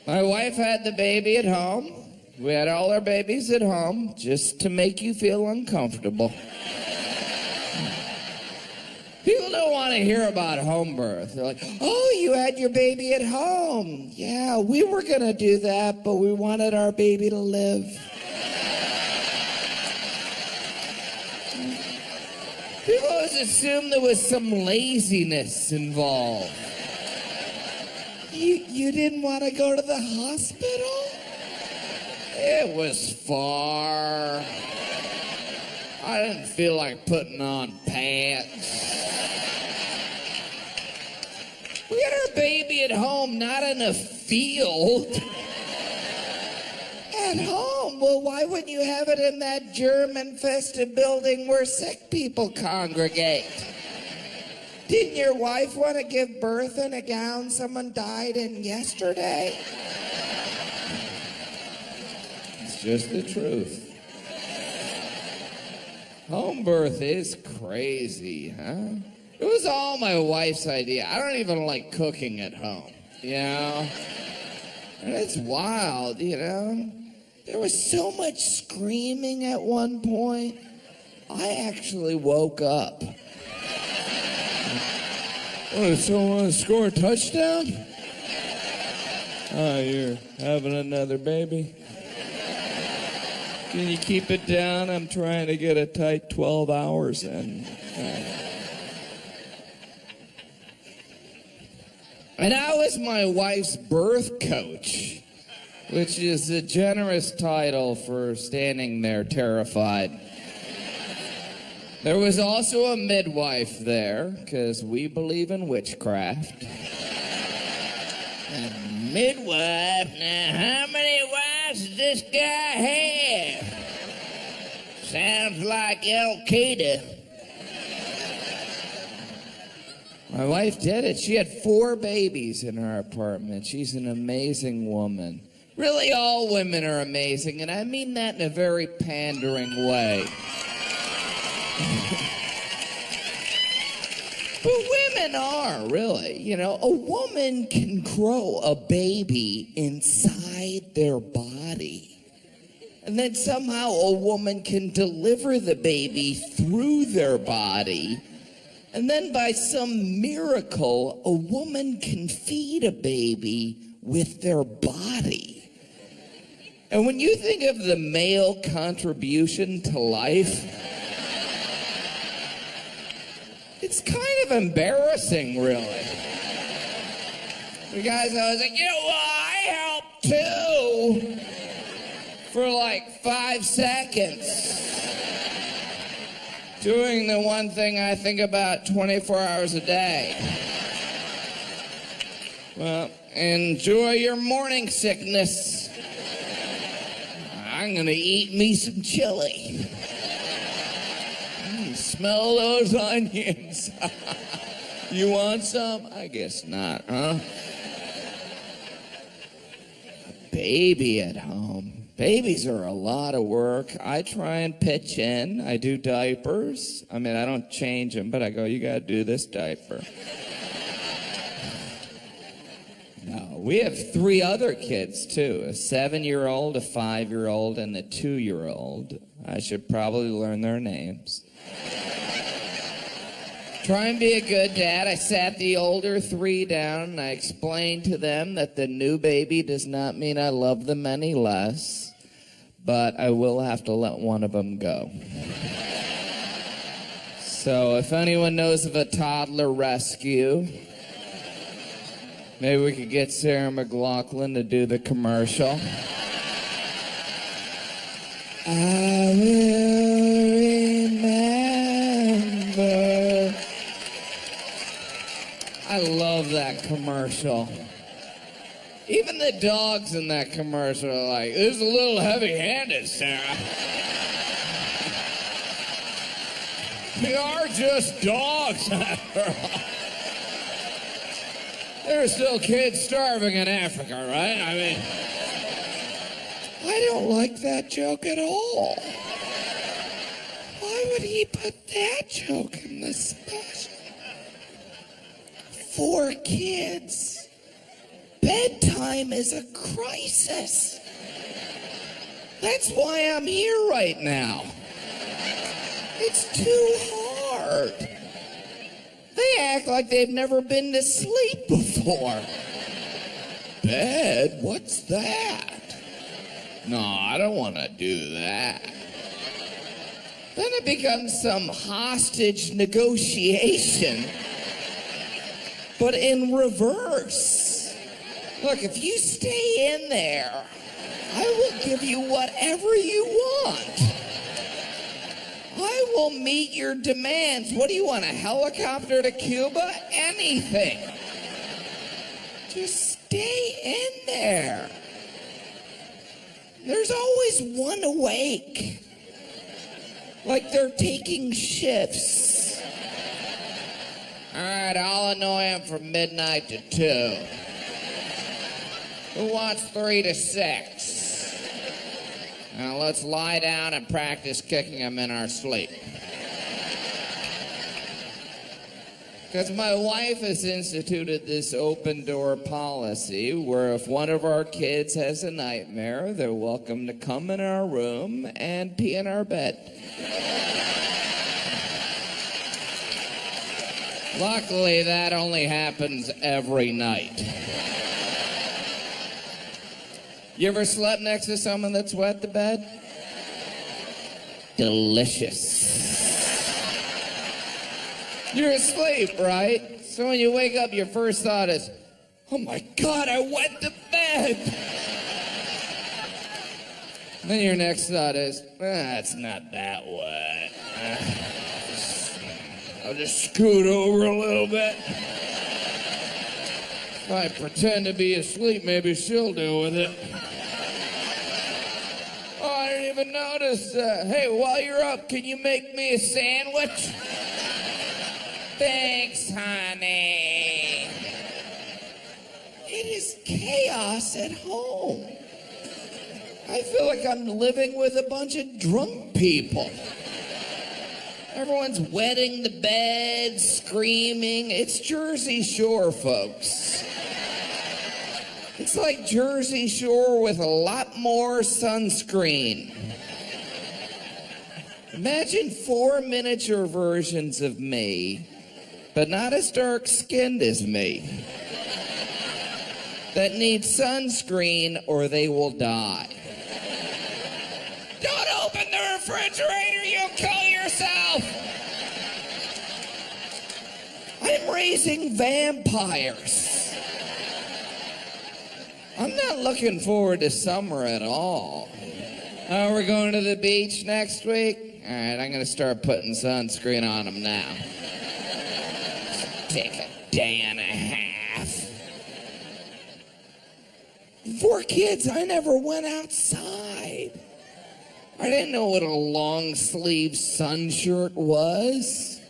My wife had the baby at home. We had all our babies at home just to make you feel uncomfortable. People don't want to hear about home birth. They're like, oh, you had your baby at home. Yeah, we were going to do that, but we wanted our baby to live. People always assume there was some laziness involved. You didn't want to go to the hospital? It was far. I didn't feel like putting on pants. We had our baby at home, not in a field. At home? Well, why wouldn't you have it in that germ-infested building where sick people congregate? Didn't your wife want to give birth in a gown someone died in yesterday? It's just the truth. Home birth is crazy, huh? It was all my wife's idea. I don't even like cooking at home, you know? And it's wild, you know? There was so much screaming at one point, I actually woke up. Oh, someone want to score a touchdown? Oh, you're having another baby? Can you keep it down? I'm trying to get a tight 12 hours in. And I was my wife's birth coach, which is a generous title for standing there terrified. There was also a midwife there, because we believe in witchcraft. A midwife? Now, how many wives does this guy have? Sounds like Al-Qaeda. My wife did it. She had 4 babies in her apartment. She's an amazing woman. Really, all women are amazing, and I mean that in a very pandering way. But women are, really. You know, a woman can grow a baby inside their body. And then somehow a woman can deliver the baby through their body. And then by some miracle, a woman can feed a baby with their body. And when you think of the male contribution to life, it's kind of embarrassing, really. The guy's always like, you know, well, I helped too. For like 5 seconds. Doing the one thing I think about 24 hours a day. Well, enjoy your morning sickness. I'm gonna eat me some chili. Smell those onions. You want some? I guess not, huh? A baby at home. Babies are a lot of work. I try and pitch in. I do diapers. I mean, I don't change them, but I go, you gotta do this diaper. No, we have 3 other kids, too. A 7-year-old, a 5-year-old, and a 2-year-old. I should probably learn their names. Try and be a good dad. I sat the older 3 down, and I explained to them that the new baby does not mean I love them any less, but I will have to let one of them go. So if anyone knows of a toddler rescue, maybe we could get Sarah McLachlan to do the commercial. I will remember. I love that commercial. Even the dogs in that commercial are like, this is a little heavy-handed, Sarah. They are just dogs, after all. There are still kids starving in Africa, right? I mean, I don't like that joke at all. Why would he put that joke in the special? 4 kids bedtime is a crisis. That's why I'm here right now. It's too hard. They act like they've never been to sleep before. Bed? What's that? No, I don't want to do that. Then it becomes some hostage negotiation, but in reverse. Look, if you stay in there, I will give you whatever you want. I will meet your demands. What do you want, a helicopter to Cuba? Anything. Just stay in there. There's always one awake. Like they're taking shifts. All right, I'll annoy him from midnight to 2. Who wants 3 to 6? Now let's lie down and practice kicking him in our sleep. Because my wife has instituted this open door policy where if one of our kids has a nightmare, they're welcome to come in our room and pee in our bed. Luckily, that only happens every night. You ever slept next to someone that's wet the bed? Delicious. You're asleep, right? So when you wake up, your first thought is, oh my God, I wet the bed. Then your next thought is, it's not that wet. I'll just scoot over a little bit. If I pretend to be asleep, maybe she'll deal with it. Oh, I didn't even notice. Hey, while you're up, can you make me a sandwich? Thanks, honey. It is chaos at home. I feel like I'm living with a bunch of drunk people. Everyone's wetting the bed, screaming. It's Jersey Shore, folks. It's like Jersey Shore with a lot more sunscreen. Imagine 4 miniature versions of me, but not as dark-skinned as me, that need sunscreen or they will die. Don't open the refrigerator, you'll kill yourself! I'm raising vampires. I'm not looking forward to summer at all. Oh, we're going to the beach next week? All right, I'm going to start putting sunscreen on them now. Take a day and a half. Before kids, I never went outside. I didn't know what a long-sleeve sun shirt was.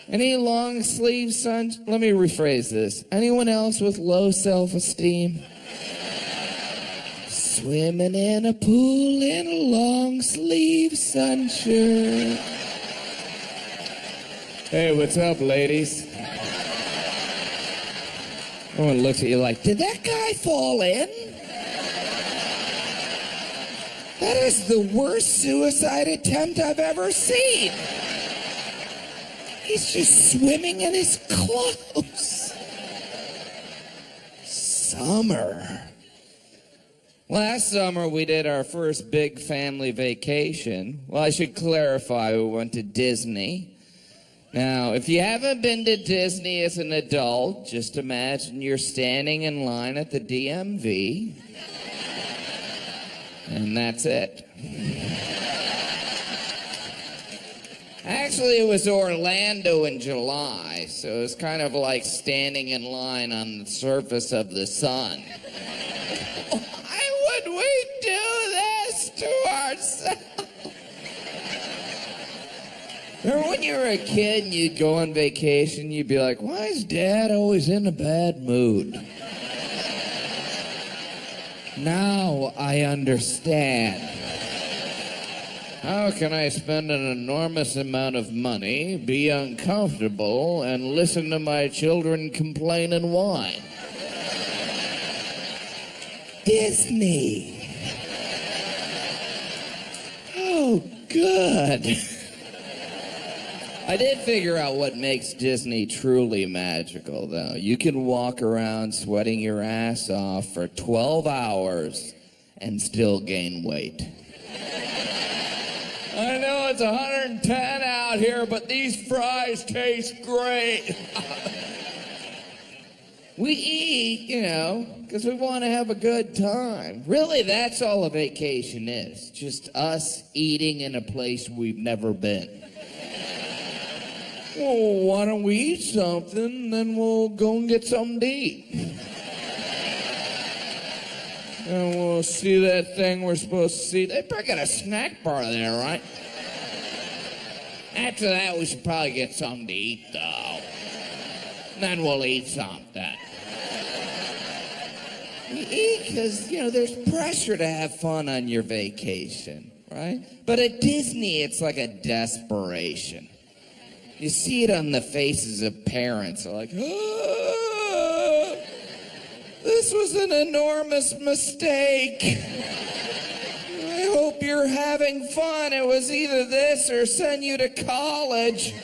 Any long-sleeve sun... Let me rephrase this. Anyone else with low self-esteem? Swimming in a pool in a long-sleeve sun shirt. Hey, what's up, ladies? Everyone looks at you like, did that guy fall in? That is the worst suicide attempt I've ever seen. He's just swimming in his clothes. Summer. Last summer, we did our first big family vacation. Well, I should clarify, we went to Disney. Now, if you haven't been to Disney as an adult, just imagine you're standing in line at the DMV. And that's it. Actually, it was Orlando in July, so it was kind of like standing in line on the surface of the sun. Why would we do this to ourselves? Remember when you were a kid and you'd go on vacation, you'd be like, why is Dad always in a bad mood? Now I understand. How can I spend an enormous amount of money, be uncomfortable, and listen to my children complain and whine? Disney. Oh, good. I did figure out what makes Disney truly magical, though. You can walk around sweating your ass off for 12 hours and still gain weight. I know it's 110 out here, but these fries taste great. We eat, because we want to have a good time. Really, that's all a vacation is. Just us eating in a place we've never been. Well, why don't we eat something, then we'll go and get something to eat. And we'll see that thing we're supposed to see. They probably got a snack bar there, right? After that, we should probably get something to eat, though. Then we'll eat something. We eat because, there's pressure to have fun on your vacation, right? But at Disney, it's like a desperation. You see it on the faces of parents. They're like, this was an enormous mistake. I hope you're having fun. It was either this or send you to college.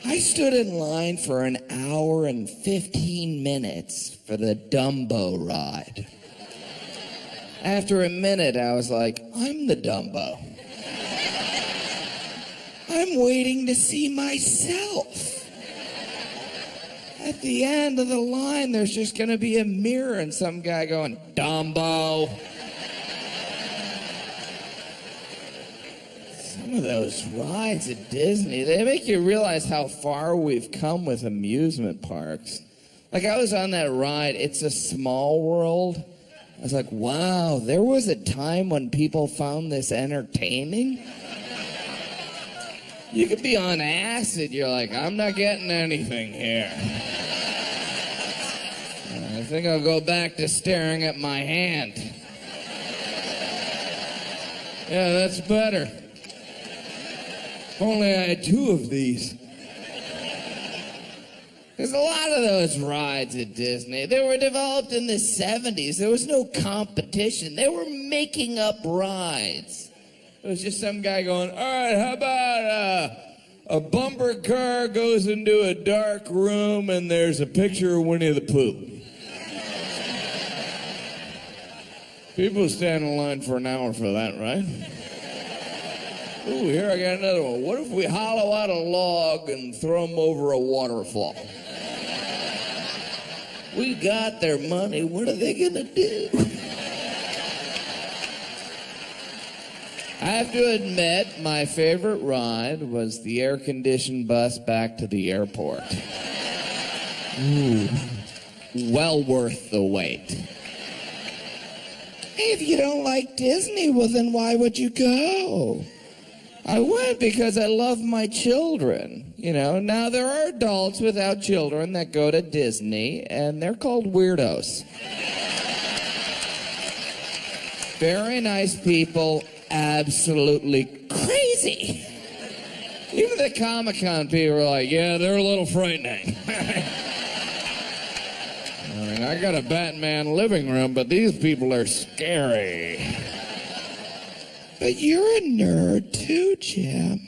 I stood in line for an hour and 15 minutes for the Dumbo ride. After a minute, I was like, I'm the Dumbo. I'm waiting to see myself. At the end of the line, there's just going to be a mirror and some guy going, Dumbo. Some of those rides at Disney, they make you realize how far we've come with amusement parks. Like, I was on that ride, It's a Small World. I was like, wow, there was a time when people found this entertaining? You could be on acid, you're like, I'm not getting anything here. I think I'll go back to staring at my hand. Yeah, that's better. If only I had 2 of these. There's a lot of those rides at Disney. They were developed in the 70s. There was no competition. They were making up rides. It was just some guy going, all right, how about a bumper car goes into a dark room and there's a picture of Winnie the Pooh. People stand in line for an hour for that, right? Ooh, here I got another one. What if we hollow out a log and throw them over a waterfall? We got their money. What are they going to do? I have to admit, my favorite ride was the air-conditioned bus back to the airport. Ooh, well worth the wait. Hey, if you don't like Disney, well, then why would you go? I went because I love my children. Now there are adults without children that go to Disney, and they're called weirdos. Very nice people. Absolutely crazy. Even the Comic-Con people are like, yeah, they're a little frightening. I got a Batman living room, but these people are scary. But you're a nerd too, Jim.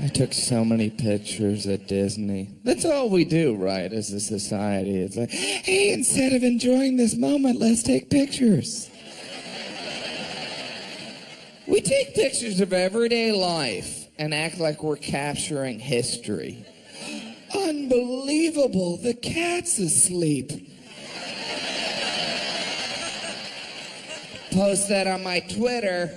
I took so many pictures at Disney. That's all we do, right, as a society. It's like, hey, instead of enjoying this moment, let's take pictures. We take pictures of everyday life and act like we're capturing history. Unbelievable, the cat's asleep. Post that on my Twitter.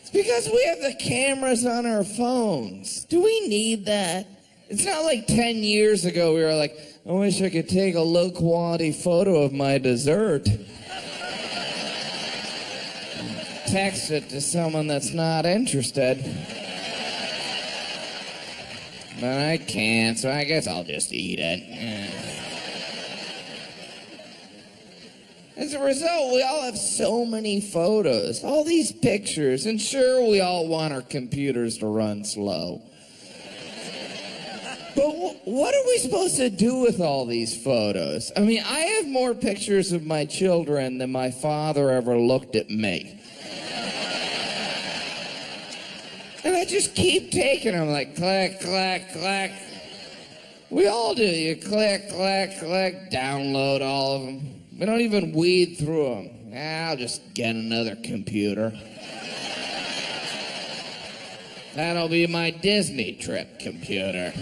It's because we have the cameras on our phones. Do we need that? It's not like 10 years ago we were like, I wish I could take a low-quality photo of my dessert. Text it to someone that's not interested. But I can't, so I guess I'll just eat it. As a result, we all have so many photos, all these pictures, and sure, we all want our computers to run slow. But what are we supposed to do with all these photos? I mean, I have more pictures of my children than my father ever looked at me. And I just keep taking them, like click, click, click. We all do. You click, click, click, download all of them. We don't even weed through them. I'll just get another computer. That'll be my Disney trip computer.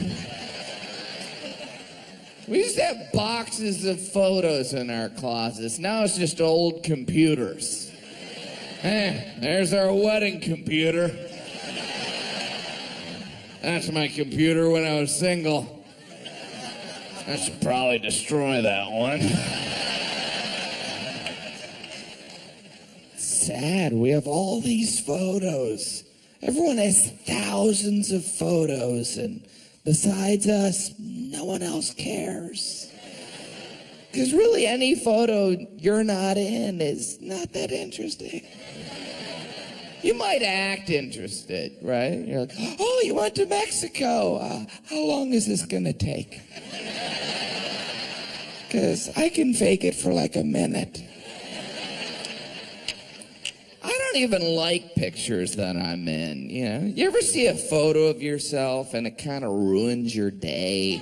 We used to have boxes of photos in our closets. Now it's just old computers. There's our wedding computer. That's my computer when I was single. I should probably destroy that one. Sad, we have all these photos. Everyone has thousands of photos, and besides us, no one else cares. Because really, any photo you're not in is not that interesting. You might act interested, right? You're like, oh, you went to Mexico. How long is this going to take? Because I can fake it for like a minute. I don't even like pictures that I'm in, you know? You ever see a photo of yourself and it kind of ruins your day?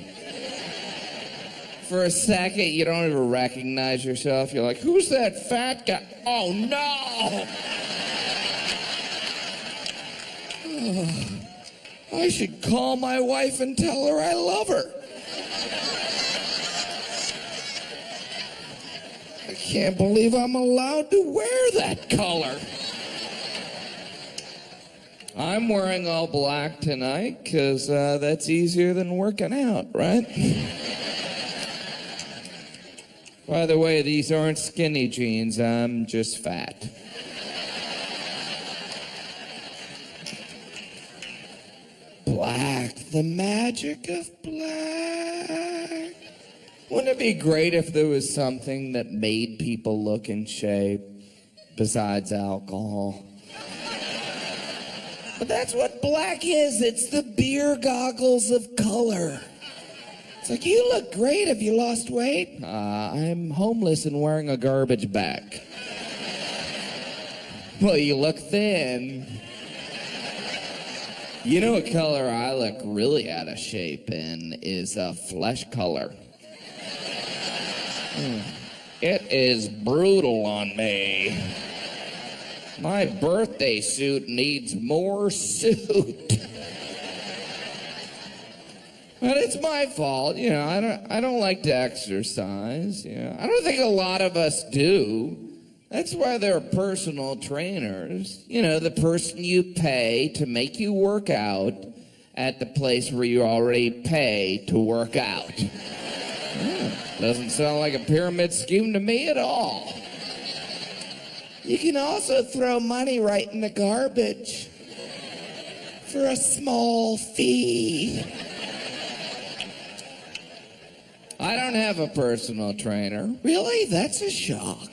For a second, you don't even recognize yourself. You're like, who's that fat guy? Oh, no! I should call my wife and tell her I love her. I can't believe I'm allowed to wear that color. I'm wearing all black tonight because that's easier than working out, right? By the way, these aren't skinny jeans. I'm just fat. Black, the magic of black. Wouldn't it be great if there was something that made people look in shape besides alcohol? But that's what black is. It's the beer goggles of color. It's like, you look great. Have you lost weight? I'm homeless and wearing a garbage bag. Well, you look thin. You know what color I look really out of shape in is flesh color. It is brutal on me. My birthday suit needs more suit. But it's my fault, you know. I don't like to exercise. You know, I don't think a lot of us do. That's why there are personal trainers. You know, the person you pay to make you work out at the place where you already pay to work out. Doesn't sound like a pyramid scheme to me at all. You can also throw money right in the garbage for a small fee. I don't have a personal trainer. Really? That's a shock.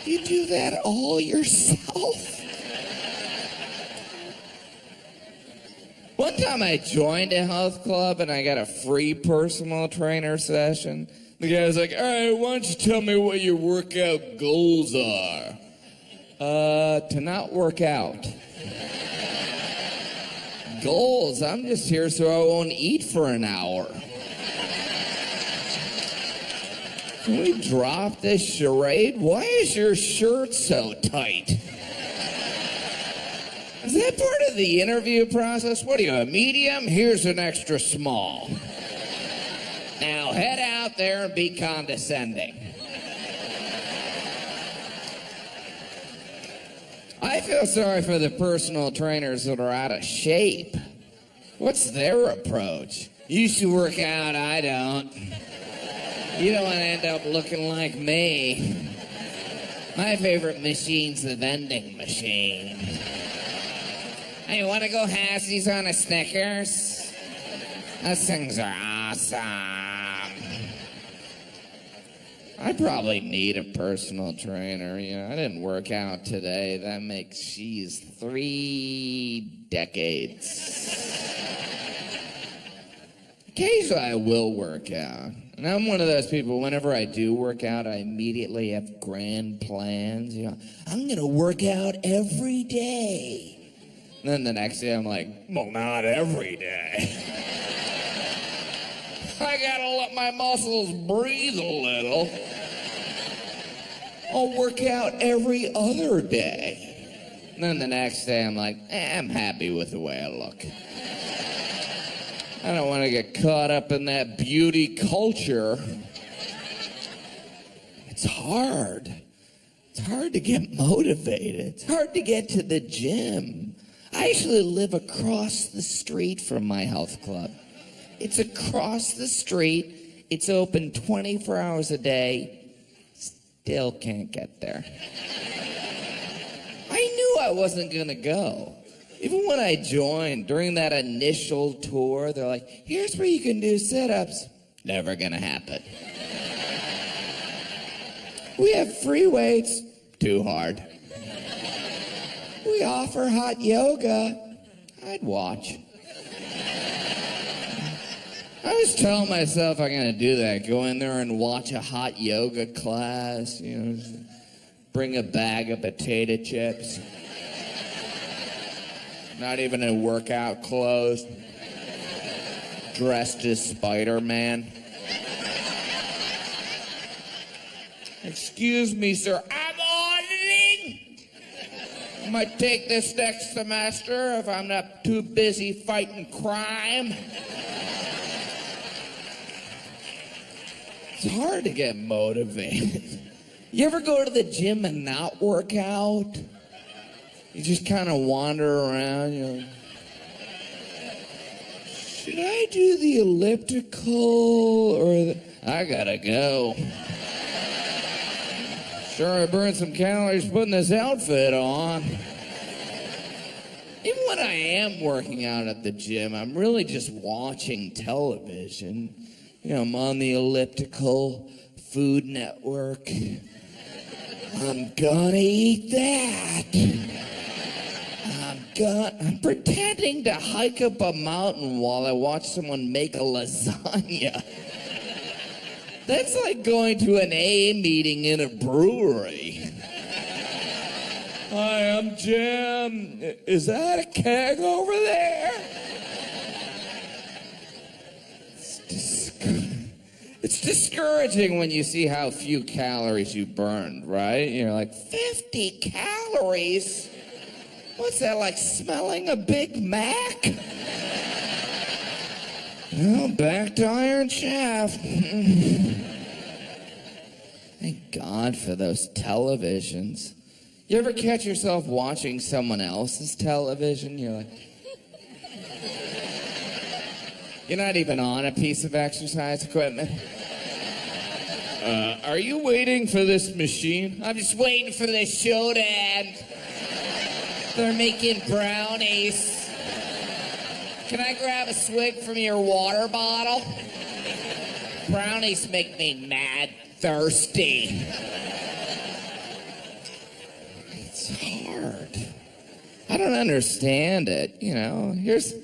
You do that all yourself? One time I joined a health club and I got a free personal trainer session. The guy was like, all right, why don't you tell me what your workout goals are? To not work out. Goals? I'm just here so I won't eat for an hour. Can we drop this charade? Why is your shirt so tight? Is that part of the interview process? What are you, a medium? Here's an extra small. Now head out there and be condescending. I feel sorry for the personal trainers that are out of shape. What's their approach? You should work out, I don't. You don't want to end up looking like me. My favorite machine's the vending machine. Hey, want to go halfsies on a Snickers? Those things are awesome. I probably need a personal trainer. You know, I didn't work out today. That makes she's 3 decades. Occasionally I will work out. And I'm one of those people, whenever I do work out, I immediately have grand plans. You know, I'm going to work out every day. And then the next day I'm like, well, not every day. I got to let my muscles breathe a little. I'll work out every other day. And then the next day I'm like, I'm happy with the way I look. I don't want to get caught up in that beauty culture. It's hard. It's hard to get motivated. It's hard to get to the gym. I actually live across the street from my health club. It's across the street. It's open 24 hours a day. Still can't get there. I knew I wasn't going to go. Even when I joined, during that initial tour, they're like, here's where you can do sit-ups. Never gonna happen. We have free weights. Too hard. We offer hot yoga. I'd watch. I was telling myself I'm gonna do that. Go in there and watch a hot yoga class, you know, bring a bag of potato chips. Not even in workout clothes. Dressed as Spider-Man. Excuse me, sir. I'm auditing. I might take this next semester if I'm not too busy fighting crime. It's hard to get motivated. You ever go to the gym and not work out? You just kind of wander around, you know. Should I do the elliptical or I gotta go. Sure, I burned some calories putting this outfit on. Even when I am working out at the gym, I'm really just watching television. You know, I'm on the elliptical, Food Network. I'm gonna eat that. I'm pretending to hike up a mountain while I watch someone make a lasagna. That's like going to an AA meeting in a brewery. Hi, I'm Jim. Is that a keg over there? It's discouraging when you see how few calories you burned, right? You're like, 50 calories? What's that, like smelling a Big Mac? Well, back to Iron Chef. Thank God for those televisions. You ever catch yourself watching someone else's television? You're like, you're not even on a piece of exercise equipment. Are you waiting for this machine? I'm just waiting for this show to end. They're making brownies. Can I grab a swig from your water bottle? Brownies make me mad thirsty. It's hard. I don't understand it, you know. Here's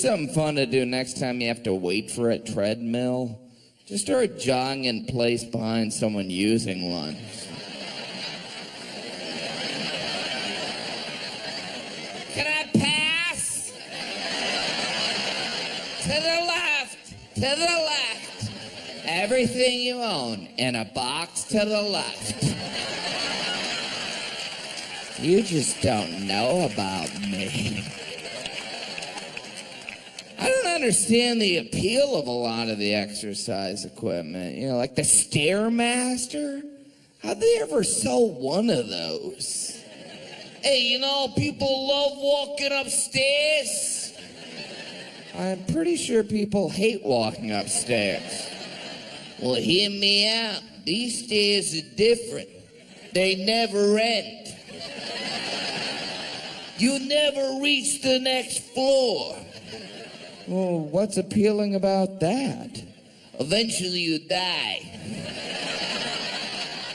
something fun to do next time you have to wait for a treadmill. Just start jogging in place behind someone using one. Can I pass? To the left, to the left. Everything you own in a box to the left. You just don't know about me. I don't understand the appeal of a lot of the exercise equipment. You know, like the Stairmaster. How'd they ever sell one of those? Hey, you know, people love walking upstairs. I'm pretty sure people hate walking upstairs. Well, hear me out. These stairs are different. They never end. You never reach the next floor. Well, what's appealing about that? Eventually you die.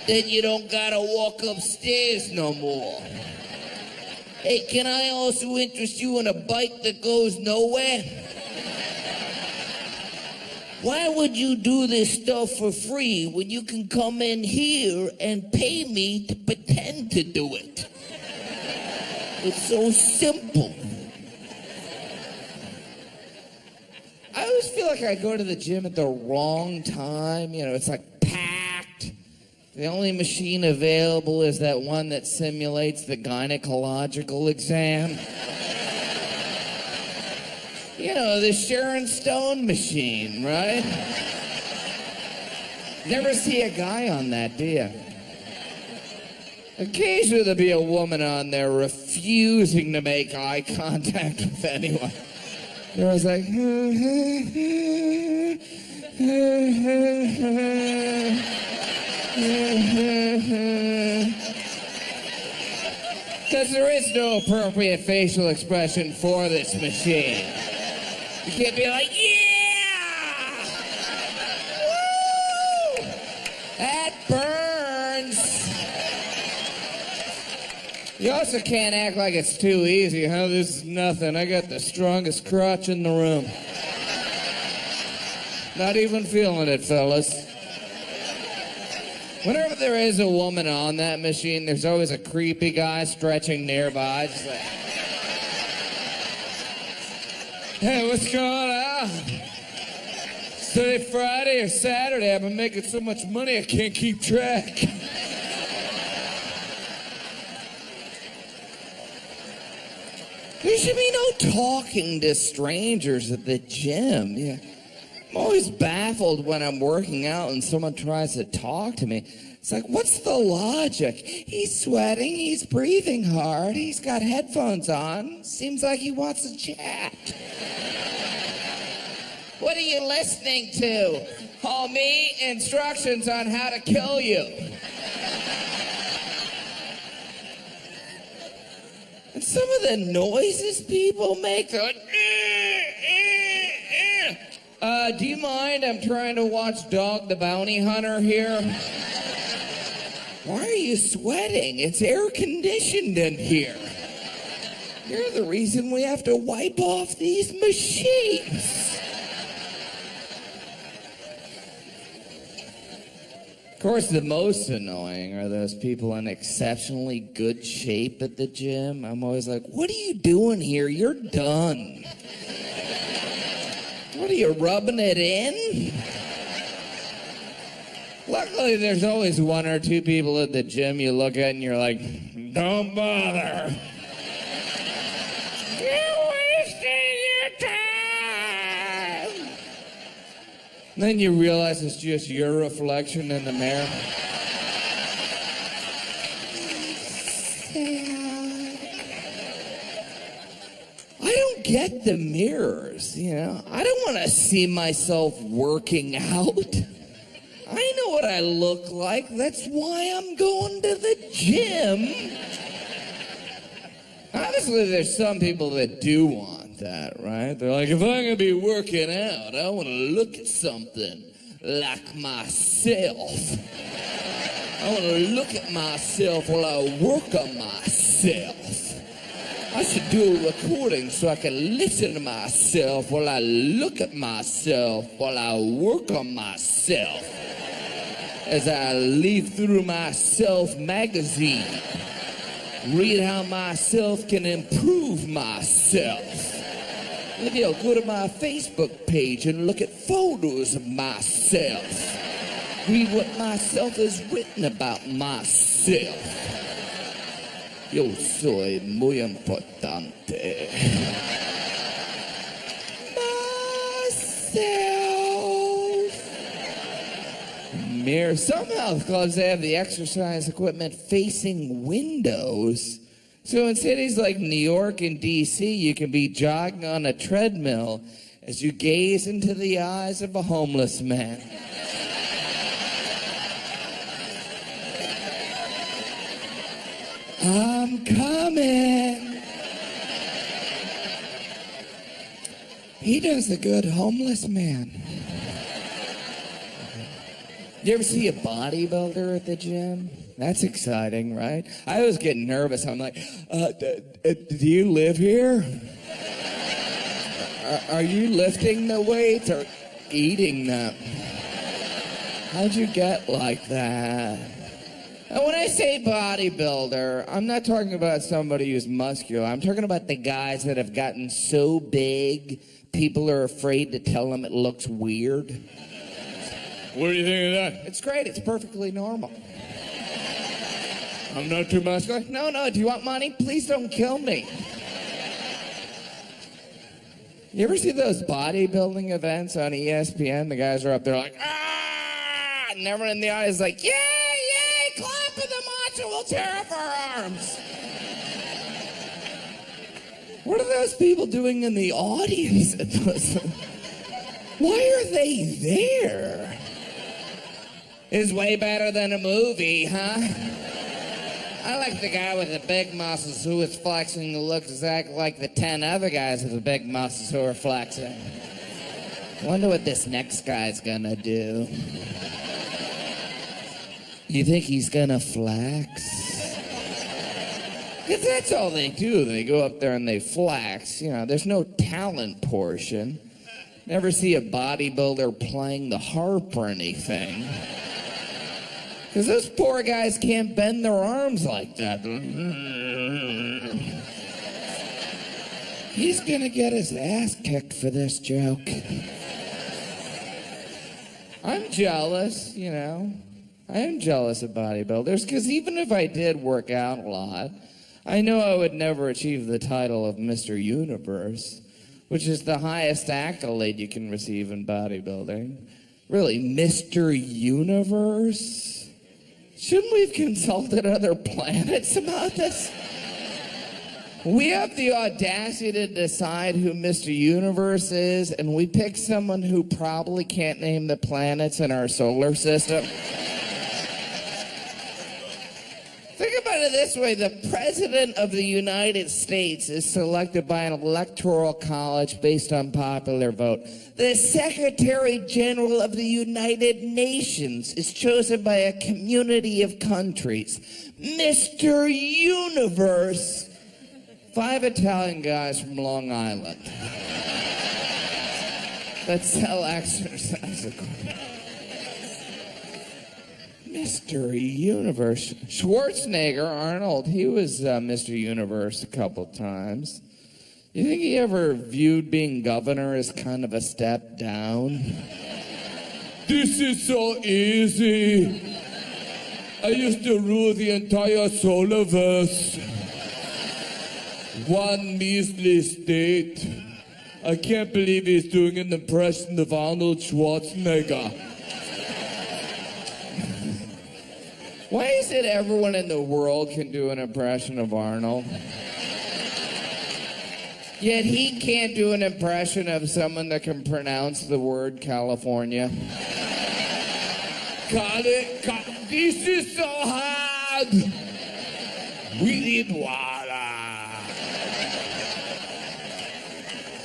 Then you don't gotta walk upstairs no more. Hey, can I also interest you in a bike that goes nowhere? Why would you do this stuff for free when you can come in here and pay me to pretend to do it? It's so simple. I always feel like I go to the gym at the wrong time. You know, it's like packed. The only machine available is that one that simulates the gynecological exam. You know, the Sharon Stone machine, right? Never see a guy on that, do you? Occasionally there'll be a woman on there refusing to make eye contact with anyone. They're always like, because there is no appropriate facial expression for this machine. You can't be like, yeah! Woo! That burns! You also can't act like it's too easy, huh? This is nothing. I got the strongest crotch in the room. Not even feeling it, fellas. Whenever there is a woman on that machine, there's always a creepy guy stretching nearby. Just like, hey, what's going on? Is today Friday or Saturday? I've been making so much money I can't keep track. There should be no talking to strangers at the gym. Yeah. I'm always baffled when I'm working out and someone tries to talk to me. It's like, what's the logic? He's sweating, he's breathing hard, he's got headphones on. Seems like he wants to chat. What are you listening to? Homie, instructions on how to kill you. And some of the noises people make, they're like, do you mind? I'm trying to watch Dog the Bounty Hunter here. Why are you sweating? It's air conditioned in here. You're the reason we have to wipe off these machines. Of course, the most annoying are those people in exceptionally good shape at the gym. I'm always like, what are you doing here? You're done. What are you, rubbing it in? Luckily, there's always one or two people at the gym you look at and you're like, don't bother. You're wasting your time. And then you realize it's just your reflection in the mirror. I don't get the mirrors, you know. I don't want to see myself working out. I know what I look like. That's why I'm going to the gym. Obviously, there's some people that do want that, right? They're like, if I'm going to be working out, I want to look at something like myself. I want to look at myself while I work on myself. I should do a recording so I can listen to myself while I look at myself while I work on myself. As I leaf through myself magazine, read how myself can improve myself. Maybe I'll go to my Facebook page and look at photos of myself. Read what myself has written about myself. Yo soy muy importante. Myself. Mirror. Some health clubs, they have the exercise equipment facing windows. So in cities like New York and D.C., you can be jogging on a treadmill as you gaze into the eyes of a homeless man. I'm coming. He does a good homeless man. You ever see a bodybuilder at the gym? That's exciting, right? I always get nervous. I'm like, do you live here? Are you lifting the weights? Or eating them? How'd you get like that? And when I say bodybuilder, I'm not talking about somebody who's muscular. I'm talking about the guys that have gotten so big, people are afraid to tell them it looks weird. What do you think of that? It's great. It's perfectly normal. I'm not too muscular? No. Do you want money? Please don't kill me. You ever see those bodybuilding events on ESPN? The guys are up there like, ah! And everyone in the audience is like, yay, clap for the macho, we'll tear off our arms. What are those people doing in the audience? Why are they there? It's way better than a movie, huh? I like the guy with the big muscles who is flexing who looks exactly like the 10 other guys with the big muscles who are flexing. Wonder what this next guy's gonna do. You think he's gonna flex? Because that's all they do. They go up there and they flex. You know, there's no talent portion. Never see a bodybuilder playing the harp or anything. Because those poor guys can't bend their arms like that. He's gonna get his ass kicked for this joke. I'm jealous, you know. I am jealous of bodybuilders, because even if I did work out a lot, I know I would never achieve the title of Mr. Universe, which is the highest accolade you can receive in bodybuilding. Really, Mr. Universe? Shouldn't we have consulted other planets about this? We have the audacity to decide who Mr. Universe is, and we pick someone who probably can't name the planets in our solar system. Think about it this way. The President of the United States is selected by an electoral college based on popular vote. The Secretary General of the United Nations is chosen by a community of countries. Mr. Universe, 5 Italian guys from Long Island that sell exercise equipment. Mr. Universe. Schwarzenegger, Arnold, he was Mr. Universe a couple times. You think he ever viewed being governor as kind of a step down? This is so easy. I used to rule the entire solarverse. One measly state. I can't believe he's doing an impression of Arnold Schwarzenegger. Why is it everyone in the world can do an impression of Arnold? Yet he can't do an impression of someone that can pronounce the word California. This is so hard. We need water.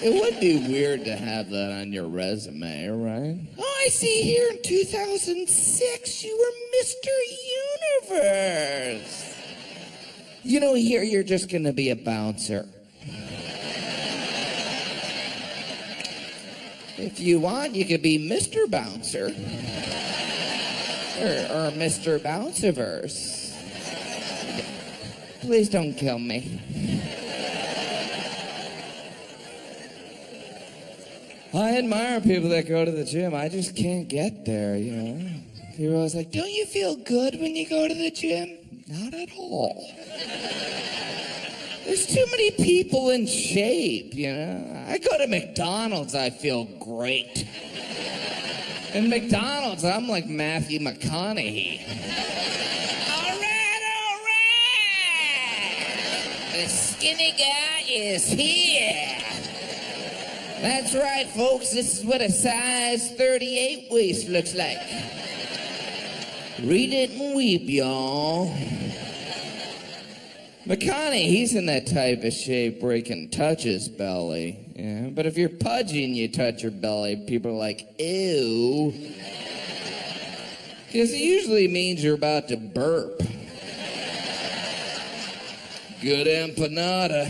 It would be weird to have that on your resume, right? Oh, I see here in 2006 you were Mr. Universe. You know, here you're just going to be a bouncer. If you want, you could be Mr. Bouncer. Or Mr. Bouncerverse. Please don't kill me. I admire people that go to the gym. I just can't get there, you know. People are always like, don't you feel good when you go to the gym? Not at all. There's too many people in shape, you know. I go to McDonald's, I feel great. In McDonald's, I'm like Matthew McConaughey. All right. The skinny guy is here. That's right, folks. This is what a size 38 waist looks like. Read it and weep, y'all. McConaughey, he's in that type of shape where he can touch his belly. Yeah, but if you're pudgy and you touch your belly, people are like, ew. Because it usually means you're about to burp. Good empanada.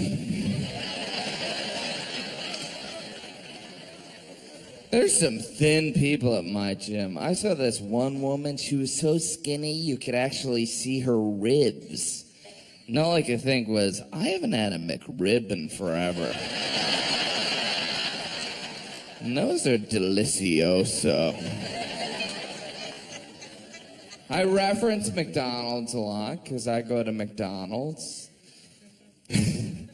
There's some thin people at my gym. I saw this one woman, she was so skinny you could actually see her ribs. And all I could think was, I haven't had a McRib in forever. And those are delicioso. I reference McDonald's a lot because I go to McDonald's. I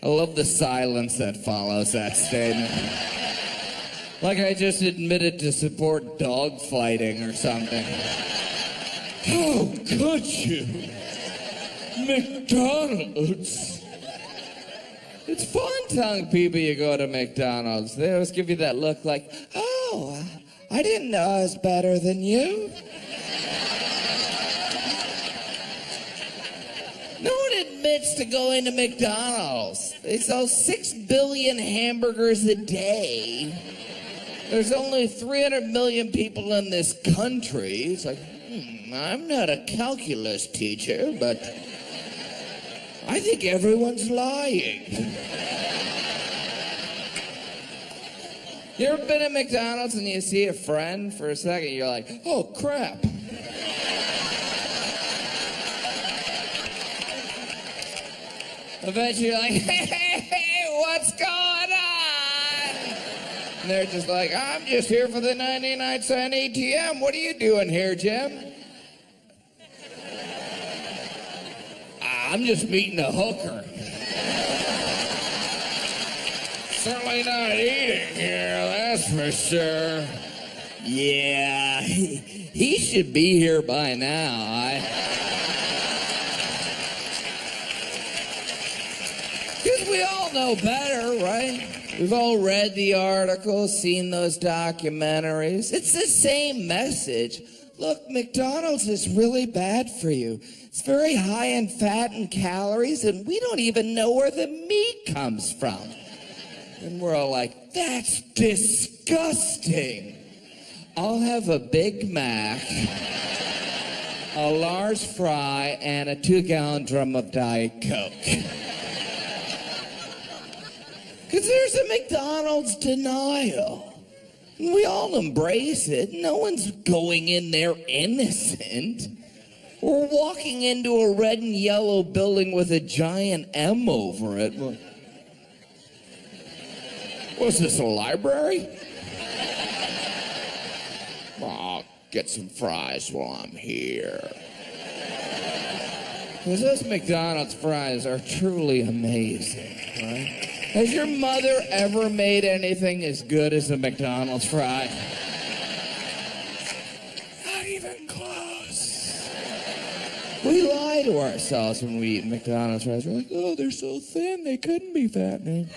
love the silence that follows that statement. Like I just admitted to support dog fighting or something. How could you? McDonald's? It's fun telling people you go to McDonald's. They always give you that look like, oh, I didn't know I was better than you. No one admits to going to McDonald's. They sell 6 billion hamburgers a day. There's only 300 million people in this country. It's like, I'm not a calculus teacher, but I think everyone's lying. You ever been at McDonald's and you see a friend for a second, you're like, oh, crap. Eventually you're like, hey, what's going on? And they're just like, I'm just here for the 99-cent ATM. What are you doing here, Jim? I'm just meeting a hooker. Certainly not eating here, that's for sure. Yeah, he should be here by now. Because we all know better, right? We've all read the articles, seen those documentaries. It's the same message. Look, McDonald's is really bad for you. It's very high in fat and calories, and we don't even know where the meat comes from. And we're all like, that's disgusting. I'll have a Big Mac, a large fry, and a 2-gallon drum of Diet Coke. Because there's a McDonald's denial. We all embrace it. No one's going in there innocent. We're walking into a red and yellow building with a giant M over it. Was this a library? I'll get some fries while I'm here. Because those McDonald's fries are truly amazing, right? Has your mother ever made anything as good as a McDonald's fry? Not even close. We lie to ourselves when we eat McDonald's fries. We're like, oh, they're so thin, they couldn't be fattening.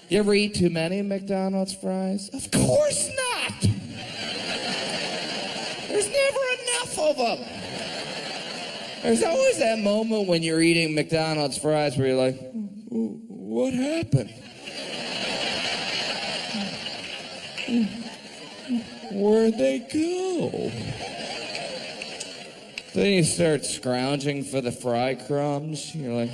You ever eat too many McDonald's fries? Of course not! There's never enough of them. There's always that moment when you're eating McDonald's fries where you're like, what happened? Where'd they go? Then you start scrounging for the fry crumbs. You're like,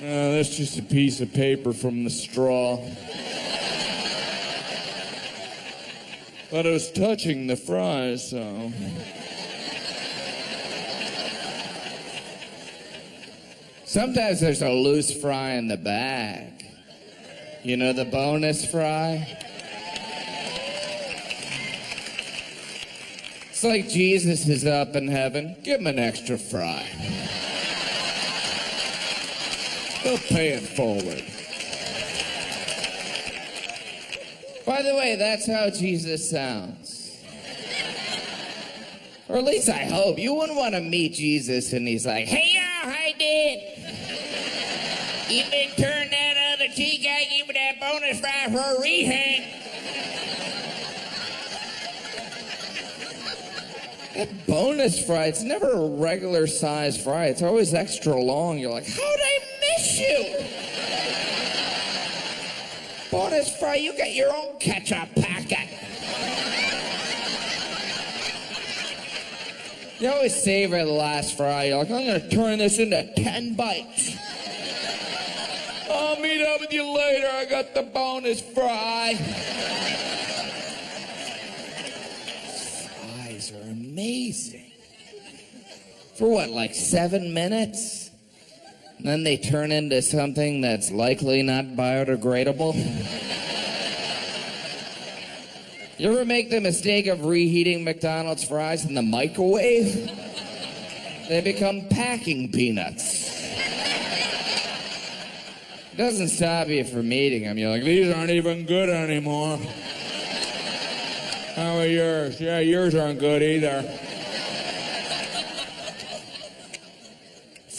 that's just a piece of paper from the straw. But I was touching the fries, so. Sometimes there's a loose fry in the bag. You know, the bonus fry? It's like Jesus is up in heaven. Give him an extra fry. He'll pay it forward. By the way, that's how Jesus sounds. Or at least I hope. You wouldn't want to meet Jesus and he's like, hey, y'all, how you doing? You been turn that other tea guy, give me that bonus fry for a rehang. That bonus fry, it's never a regular size fry. It's always extra long. You're like, how'd I miss you? Bonus fry, you got your own ketchup packet. You always savor the last fry. You're like, I'm gonna turn this into 10 bites. I'll meet up with you later. I got the bonus fry. Fries are amazing. For what, like 7 minutes? And then they turn into something that's likely not biodegradable? You ever make the mistake of reheating McDonald's fries in the microwave? They become packing peanuts. It doesn't stop you from eating them. You're like, These aren't even good anymore. How are yours? Yeah, yours aren't good either.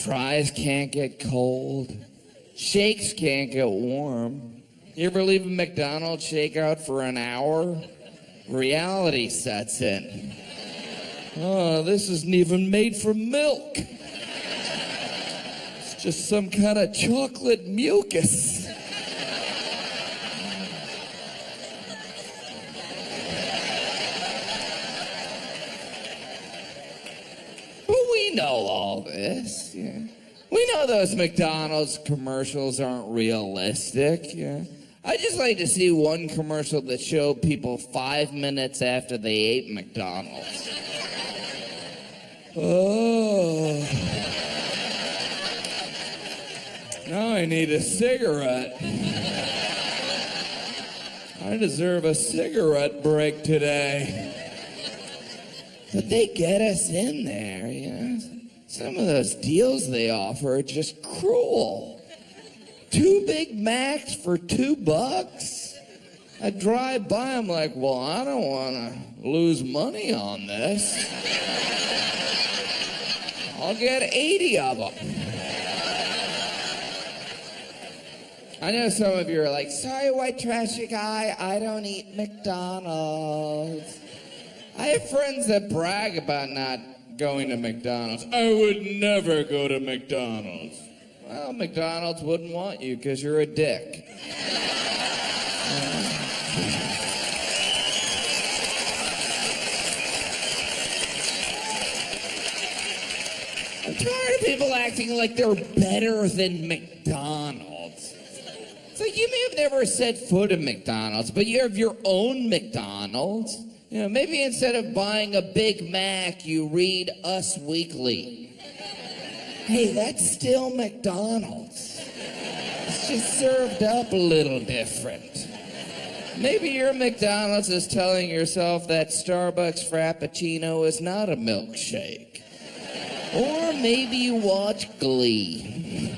fries can't get cold. Shakes can't get warm. You ever leave a McDonald's shake out for an hour? Reality sets in. Oh, this isn't even made from milk. It's just some kind of chocolate mucus. But we know all this. Yeah. We know those McDonald's commercials aren't realistic. Yeah. I just like to see one commercial that showed people 5 minutes after they ate McDonald's. Oh. Now I need a cigarette. I deserve a cigarette break today. But they get us in there, you know. Some of those deals they offer are just cruel. 2 Big Macs for $2? I drive by, I'm like, well, I don't want to lose money on this. I'll get 80 of them. I know some of you are like, sorry, white trashy guy, I don't eat McDonald's. I have friends that brag about not going to McDonald's. I would never go to McDonald's. Well, McDonald's wouldn't want you because you're a dick. I'm tired of people acting like they're better than McDonald's. It's like you may have never set foot in McDonald's, but you have your own McDonald's. You know, maybe instead of buying a Big Mac, you read Us Weekly. Hey, that's still McDonald's. It's just served up a little different. Maybe your McDonald's is telling yourself that Starbucks Frappuccino is not a milkshake. Or maybe you watch Glee.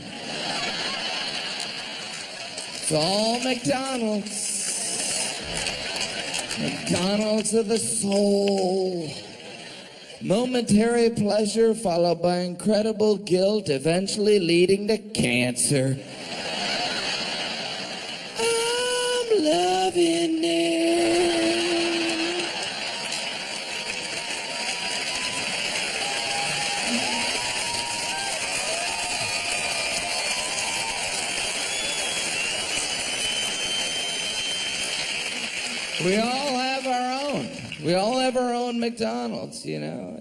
It's all McDonald's. McDonald's of the soul. Momentary pleasure followed by incredible guilt, eventually leading to cancer. I'm loving it. We all have our own. We all have our own McDonald's, you know.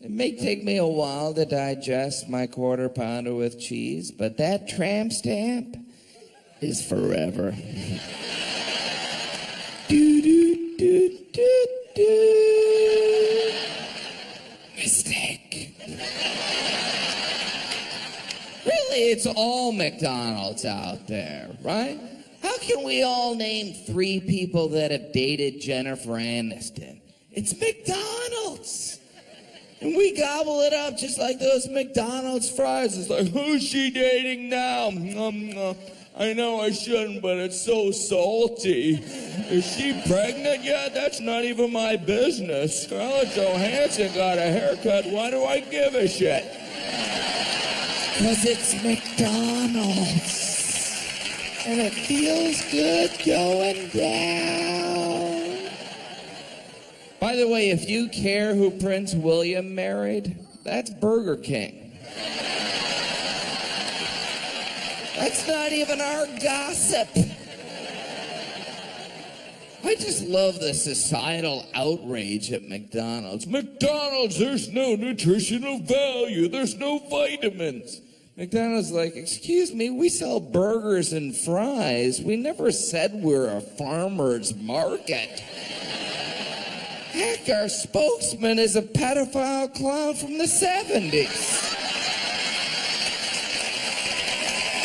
It may take me a while to digest my quarter pounder with cheese, but that tramp stamp is forever. Do, do, do, do, do. Mistake. Really, it's all McDonald's out there, right? How can we all name 3 people that have dated Jennifer Aniston? It's McDonald's. And we gobble it up just like those McDonald's fries. It's like, who's she dating now? I know I shouldn't, but it's so salty. Is she pregnant yet? That's not even my business. Scarlett Johansson got a haircut. Why do I give a shit? Because it's McDonald's. And it feels good going down. By the way, if you care who Prince William married, that's Burger King. That's not even our gossip. I just love the societal outrage at McDonald's. McDonald's, there's no nutritional value. There's no vitamins. McDonald's like, excuse me, we sell burgers and fries. We never said we're a farmer's market. Heck, our spokesman is a pedophile clown from the 70s.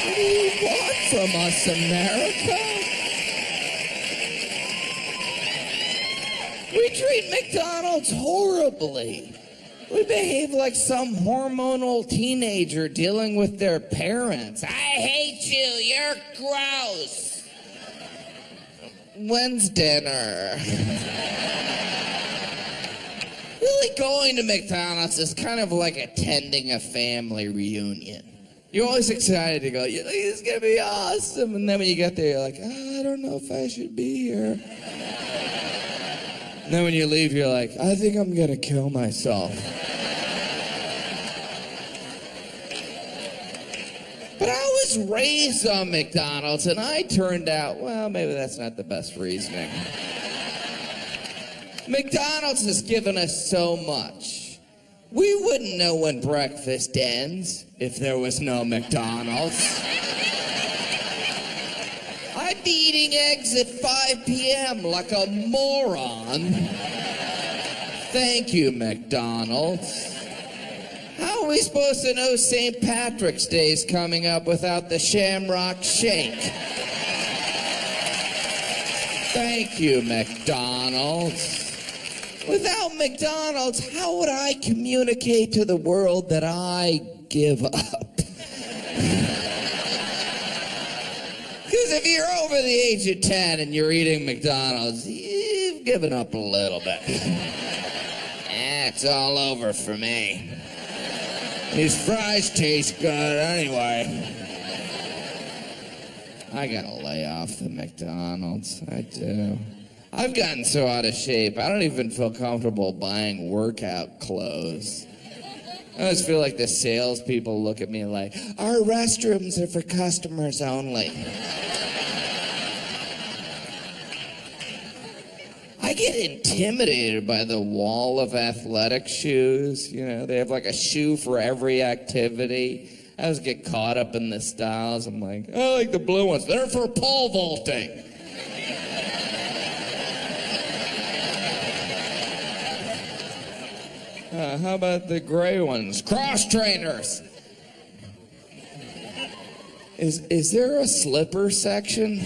What do you want from us, America? We treat McDonald's horribly. We behave like some hormonal teenager dealing with their parents. I hate you, you're gross. When's dinner? Really, going to McDonald's is kind of like attending a family reunion. You're always excited to go, you're like, it's gonna be awesome. And then when you get there, you're like, oh, I don't know if I should be here. And then when you leave, you're like, I think I'm gonna kill myself. But I was raised on McDonald's, and I turned out, well, maybe that's not the best reasoning. McDonald's has given us so much. We wouldn't know when breakfast ends if there was no McDonald's. I'd be eating eggs at 5 p.m. like a moron. Thank you, McDonald's. How are we supposed to know St. Patrick's Day's coming up without the Shamrock Shake? Thank you, McDonald's. Without McDonald's, how would I communicate to the world that I give up? Because if you're over the age of 10 and you're eating McDonald's, you've given up a little bit. It's all over for me. These fries taste good anyway. I gotta lay off the McDonald's. I do. I've gotten so out of shape, I don't even feel comfortable buying workout clothes. I always feel like the salespeople look at me like, our restrooms are for customers only. I get intimidated by the wall of athletic shoes. You know, they have like a shoe for every activity. I always get caught up in the styles. I'm like, I like the blue ones. They're for pole vaulting. How about the gray ones? Cross trainers. Is there a slipper section?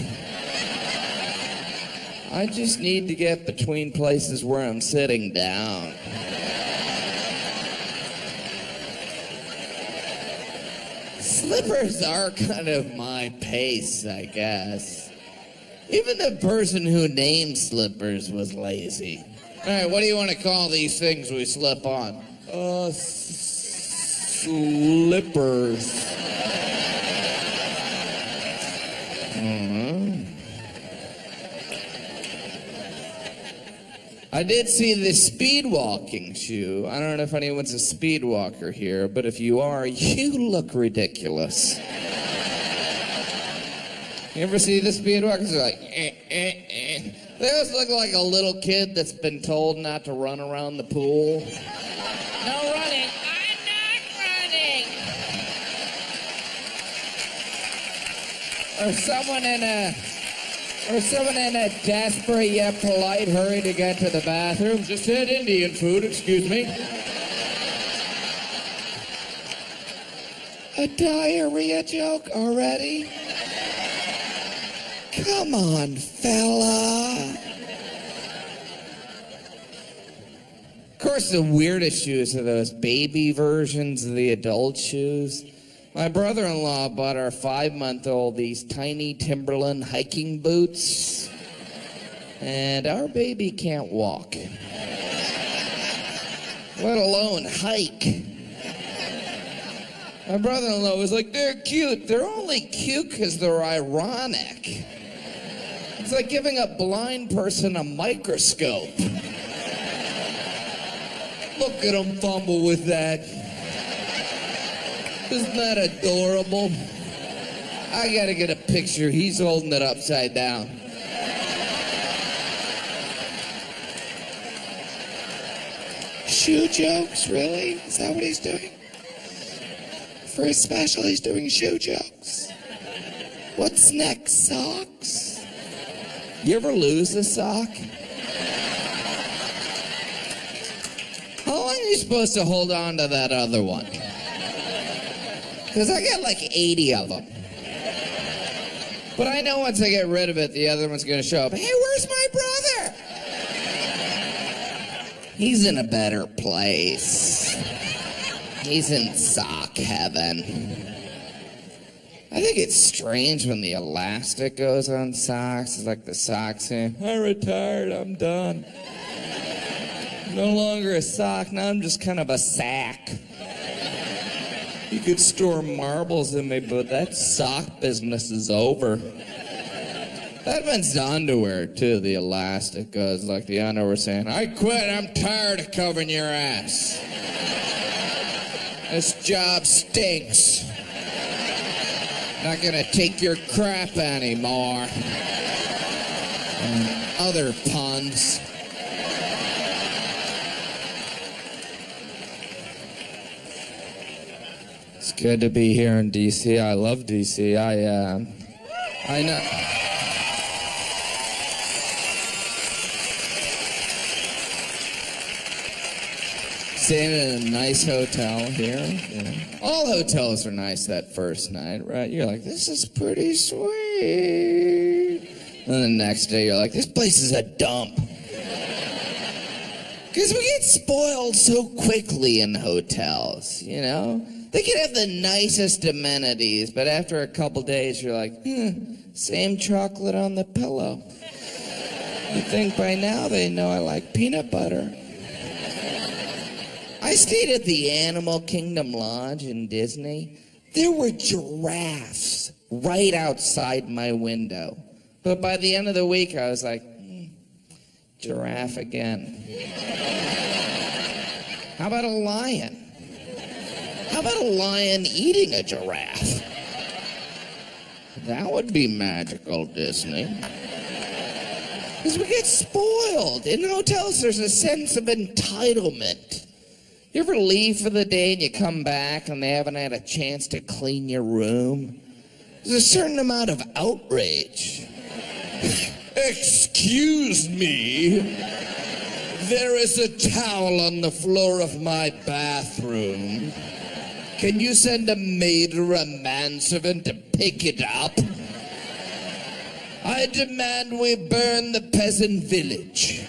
I just need to get between places where I'm sitting down. Slippers are kind of my pace, I guess. Even the person who named slippers was lazy. All right, what do you want to call these things we slip on? Slippers. I did see the speed walking shoe. I don't know if anyone's a speed walker here, but if you are, you look ridiculous. You ever see the speed walkers? They're like, They always look like a little kid that's been told not to run around the pool. No running. I'm not running. Or someone in a desperate yet polite hurry to get to the bathroom. Just had Indian food, excuse me. A diarrhea joke already? Come on, fella. Of course, the weirdest shoes are those baby versions of the adult shoes. My brother-in-law bought our 5-month-old these tiny Timberland hiking boots, and our baby can't walk, let alone hike. My brother-in-law was like, they're cute. They're only cute because they're ironic. It's like giving a blind person a microscope. Look at him fumble with that. Isn't that adorable? I gotta get a picture. He's holding it upside down. Shoe jokes, really? Is that what he's doing? For his special, he's doing shoe jokes. What's next, socks? You ever lose a sock? How long are you supposed to hold on to that other one? Because I got like 80 of them. But I know once I get rid of it, the other one's going to show up. Hey, where's my brother? He's in a better place. He's in sock heaven. I think it's strange when the elastic goes on socks. It's like the socks saying, I retired, I'm done. No longer a sock, now I'm just kind of a sack. You could store marbles in me, but that sock business is over. That means the underwear, too. The elastic goes like the underwear saying, I quit, I'm tired of covering your ass. This job stinks. Not gonna take your crap anymore. And other puns. It's good to be here in D.C. I love D.C. I know. Staying in a nice hotel here. You know. All hotels are nice that first night, right? You're like, this is pretty sweet. And the next day you're like, this place is a dump. Because we get spoiled so quickly in hotels, you know? They can have the nicest amenities, but after a couple days, you're like, same chocolate on the pillow. I think by now they know I like peanut butter. I stayed at the Animal Kingdom Lodge in Disney. There were giraffes right outside my window. But by the end of the week, I was like, giraffe again. How about a lion? How about a lion eating a giraffe? That would be magical, Disney. Because we get spoiled. In hotels, there's a sense of entitlement. You ever leave for the day and you come back and they haven't had a chance to clean your room? There's a certain amount of outrage. Excuse me. There is a towel on the floor of my bathroom. Can you send a maid or a manservant to pick it up? I demand we burn the peasant village.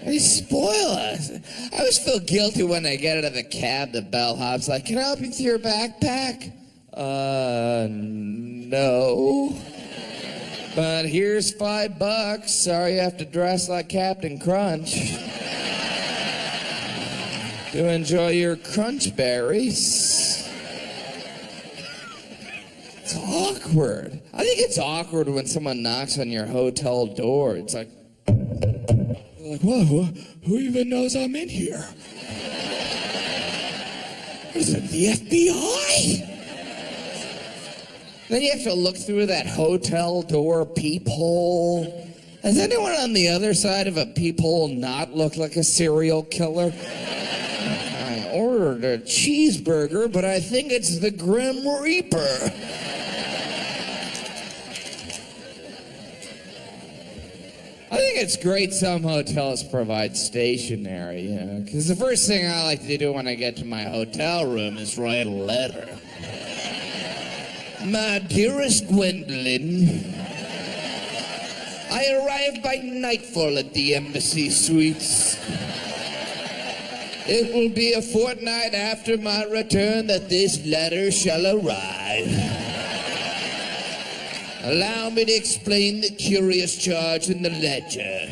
They spoil us. I always feel guilty when I get out of the cab, the bellhop's like, can I help you with your backpack? No. But here's $5. Sorry you have to dress like Captain Crunch. To enjoy your crunch berries. It's awkward. I think it's awkward when someone knocks on your hotel door. It's like, whoa, who even knows I'm in here? Is it the FBI? Then you have to look through that hotel door peephole. Does anyone on the other side of a peephole not look like a serial killer? I ordered a cheeseburger, but I think it's the Grim Reaper. I think it's great some hotels provide stationery, you know, because the first thing I like to do when I get to my hotel room is write a letter. My dearest Gwendolyn, I arrived by nightfall at the Embassy Suites. It will be a fortnight after my return that this letter shall arrive. Allow me to explain the curious charge in the ledger.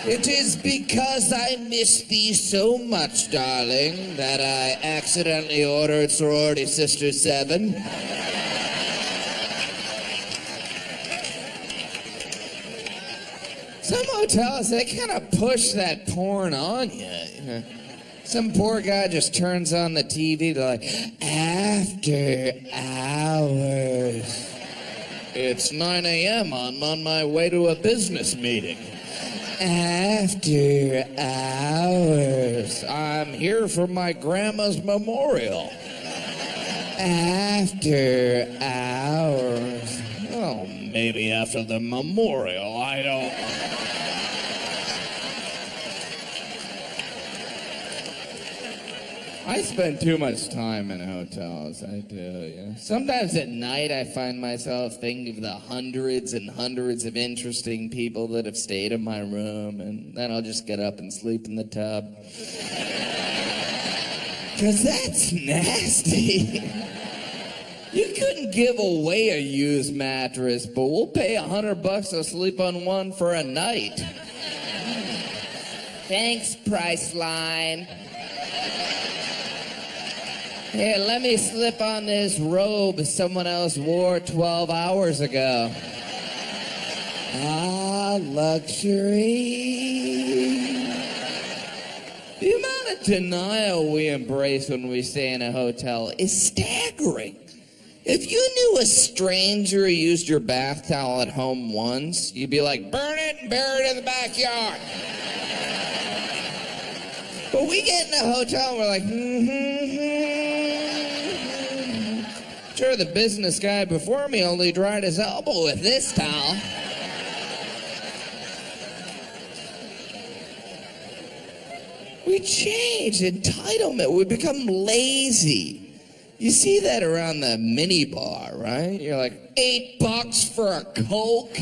It is because I miss thee so much, darling, that I accidentally ordered Sorority Sister 7. Some hotels, they kind of push that porn on you. Some poor guy just turns on the TV, they're like, after hours. It's 9 a.m., I'm on my way to a business meeting. After hours. I'm here for my grandma's memorial. After hours. Oh, maybe after the memorial. I don't. I spend too much time in hotels, I do, yeah. Sometimes at night I find myself thinking of the hundreds and hundreds of interesting people that have stayed in my room, and then I'll just get up and sleep in the tub. 'Cause that's nasty. You couldn't give away a used mattress, but we'll pay $100 to sleep on one for a night. Thanks, Priceline. Here, let me slip on this robe someone else wore 12 hours ago. Ah, luxury. The amount of denial we embrace when we stay in a hotel is staggering. If you knew a stranger used your bath towel at home once, you'd be like, burn it and bury it in the backyard. But we get in a hotel and we're like, Sure, the business guy before me only dried his elbow with this towel. We change entitlement. We become lazy. You see that around the mini bar, right? You're like, $8 for a Coke?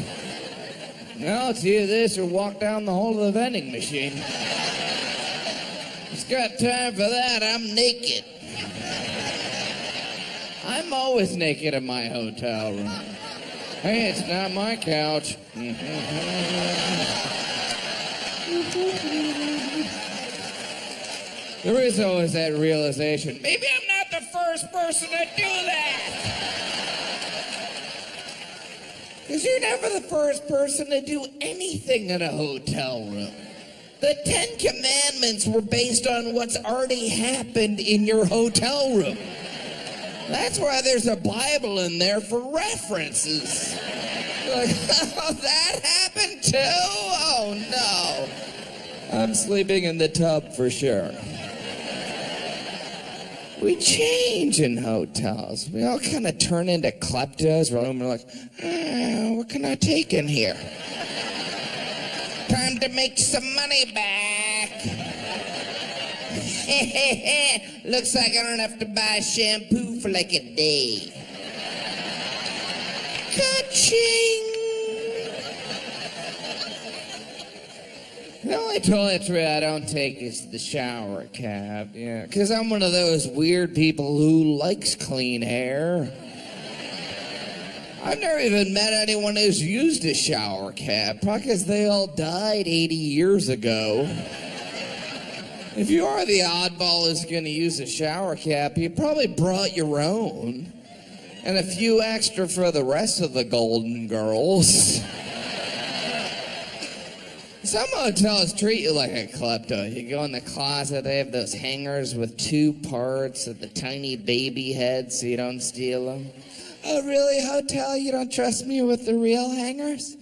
No, it's either this or walk down the hall to the vending machine. It's got time for that. I'm naked. I'm always naked in my hotel room. Hey, it's not my couch. There is always that realization, maybe I'm not the first person to do that. Because you're never the first person to do anything in a hotel room. The 10 Commandments were based on what's already happened in your hotel room. That's why there's a Bible in there for references. Like, oh, that happened too? Oh, no. I'm sleeping in the tub for sure. We change in hotels. We all kind of turn into kleptos. We're like, what can I take in here? Time to make some money back. Looks like I don't have to buy shampoo for like a day. Ka-ching! The only toiletry I don't take is the shower cap, yeah. Because I'm one of those weird people who likes clean hair. I've never even met anyone who's used a shower cap, probably because they all died 80 years ago. If you are the oddball who's going to use a shower cap, you probably brought your own. And a few extra for the rest of the Golden Girls. Some hotels treat you like a klepto. You go in the closet, they have those hangers with 2 parts of the tiny baby head so you don't steal them. Oh, really, hotel? You don't trust me with the real hangers?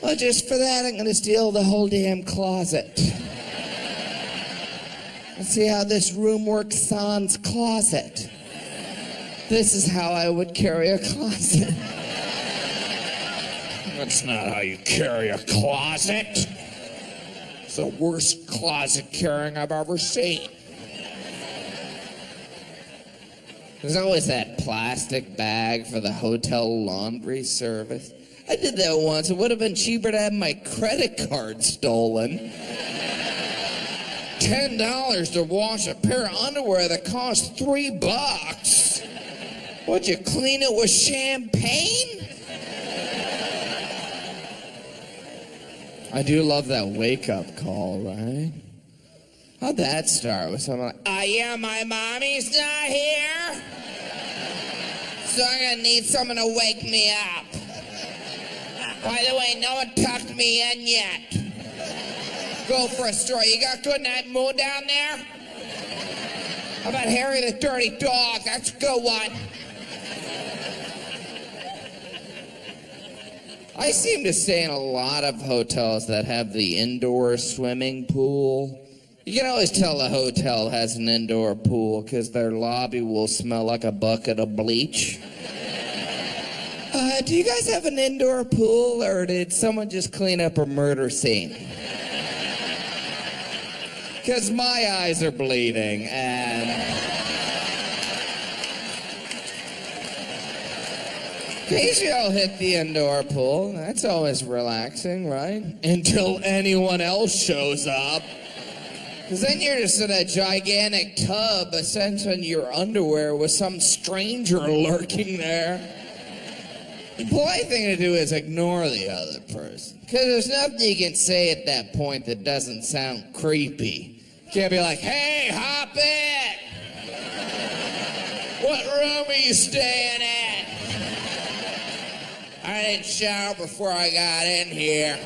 Well, just for that, I'm going to steal the whole damn closet. Let's see how this room works sans closet. This is how I would carry a closet. That's not how you carry a closet. It's the worst closet carrying I've ever seen. There's always that plastic bag for the hotel laundry service. I did that once. It would have been cheaper to have my credit card stolen. $10 to wash a pair of underwear that cost $3. Would you clean it with champagne? I do love that wake-up call, right? How'd that start? With someone like, oh yeah, my mommy's not here? So I'm gonna need someone to wake me up. By the way, no one tucked me in yet. Go for a stroll. You got good night mood down there? How about Harry the Dirty Dog? That's a good one. I seem to stay in a lot of hotels that have the indoor swimming pool. You can always tell a hotel has an indoor pool because their lobby will smell like a bucket of bleach. Do you guys have an indoor pool, or did someone just clean up a murder scene? Because my eyes are bleeding, and... occasionally I'll hit the indoor pool. That's always relaxing, right? Until anyone else shows up. Because then you're just in a gigantic tub, essentially in your underwear, with some stranger lurking there. The polite thing to do is ignore the other person. Because there's nothing you can say at that point that doesn't sound creepy. You can't be like, hey, hop in! What room are you staying in? I didn't shower before I got in here.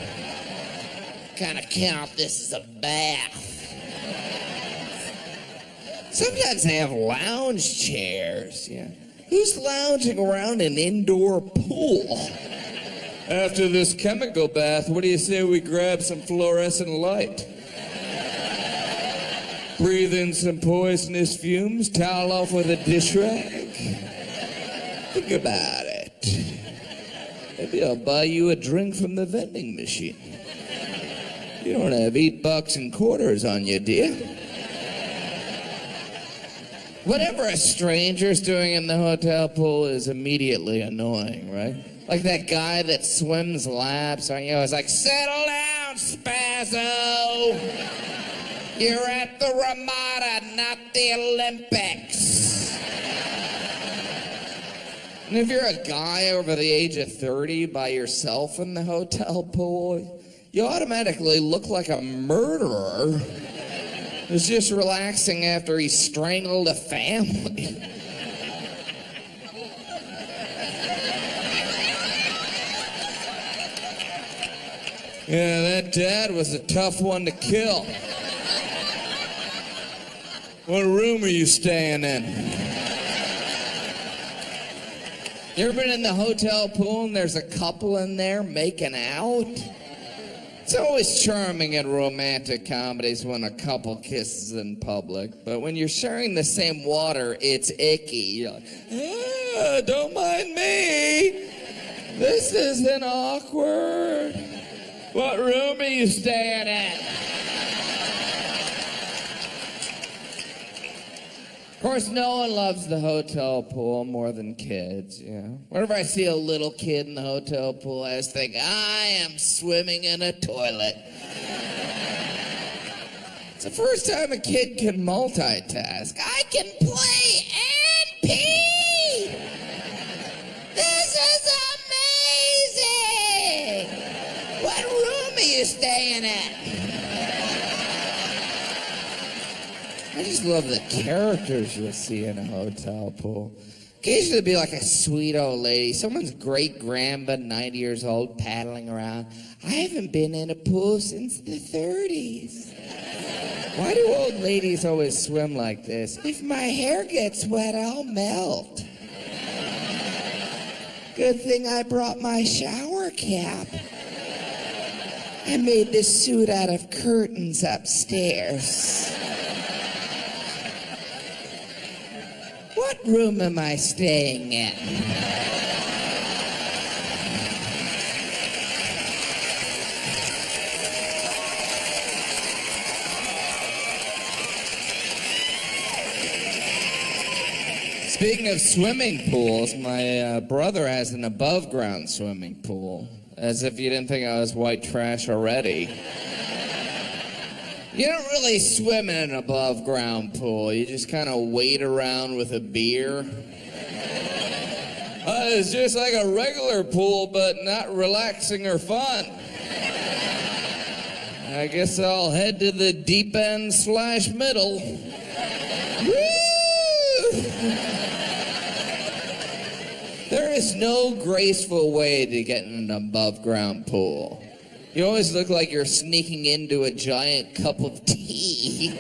Kind of count this as a bath. Sometimes they have lounge chairs, yeah. Who's lounging around an indoor pool? After this chemical bath, what do you say we grab some fluorescent light? Breathe in some poisonous fumes, towel off with a dish rag. Think about it. Maybe I'll buy you a drink from the vending machine. You don't have $8 and quarters on you, do you? Whatever a stranger's doing in the hotel pool is immediately annoying, right? Like that guy that swims laps, aren't you? It's like, settle down, spazzo! You're at the Ramada, not the Olympics. And if you're a guy over the age of 30 by yourself in the hotel pool, you automatically look like a murderer who's just relaxing after he strangled a family. Yeah, that dad was a tough one to kill. What room are you staying in? You ever been in the hotel pool and there's a couple in there making out? It's always charming in romantic comedies when a couple kisses in public, but when you're sharing the same water, it's icky. You're like, don't mind me. This isn't awkward. What room are you staying in? Of course, no one loves the hotel pool more than kids, you know. Whenever I see a little kid in the hotel pool, I just think, I am swimming in a toilet. It's the first time a kid can multitask. I can play and pee! This is amazing! What room are you staying in? I just love the characters you'll see in a hotel pool. Occasionally it'll be like a sweet old lady, someone's great-grandma, 90 years old, paddling around. I haven't been in a pool since the 30s. Why do old ladies always swim like this? If my hair gets wet, I'll melt. Good thing I brought my shower cap. I made this suit out of curtains upstairs. What room am I staying in? Speaking of swimming pools, my brother has an above-ground swimming pool. As if you didn't think I was white trash already. You don't really swim in an above-ground pool. You just kind of wait around with a beer. It's just like a regular pool, but not relaxing or fun. I guess I'll head to the deep end / middle. Woo! There is no graceful way to get in an above-ground pool. You always look like you're sneaking into a giant cup of tea.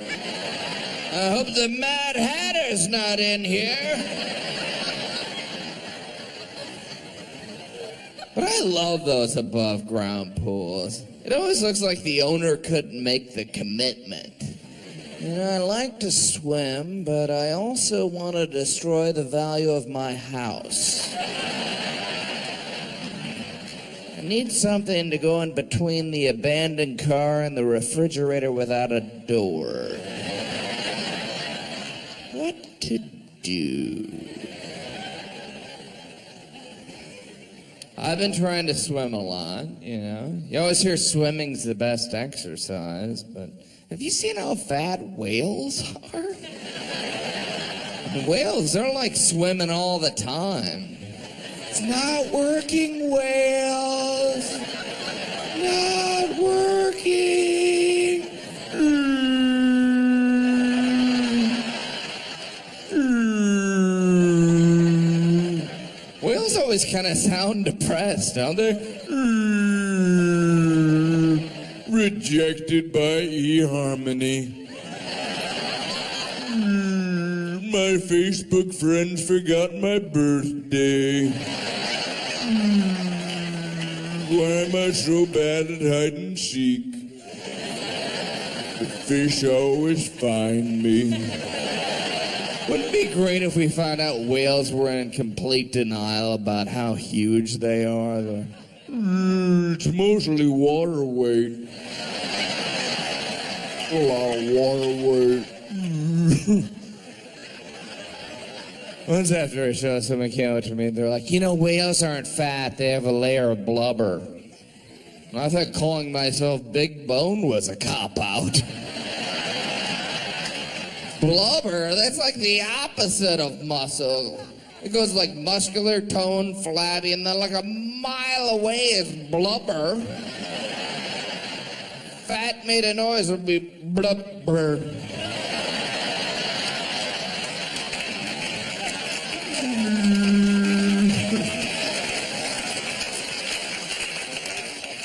I hope the Mad Hatter's not in here. But I love those above ground pools. It always looks like the owner couldn't make the commitment. You know, I like to swim, but I also want to destroy the value of my house. I need something to go in between the abandoned car and the refrigerator without a door. What to do? I've been trying to swim a lot, you know. You always hear swimming's the best exercise, but have you seen how fat whales are? Whales, they're like swimming all the time. It's not working, whales. Not working. Whales always kind of sound depressed, don't they? Rejected by eHarmony. My Facebook friends forgot my birthday. Why am I so bad at hide and seek? The fish always find me. Wouldn't it be great if we found out whales were in complete denial about how huge they are? It's mostly water weight. A lot of water weight. Once after a show, someone came up to me and they're like, you know, whales aren't fat, they have a layer of blubber. And I thought calling myself big bone was a cop-out. Blubber, that's like the opposite of muscle. It goes like muscular, toned, flabby, and then like a mile away is blubber. Fat made a noise would be blubber.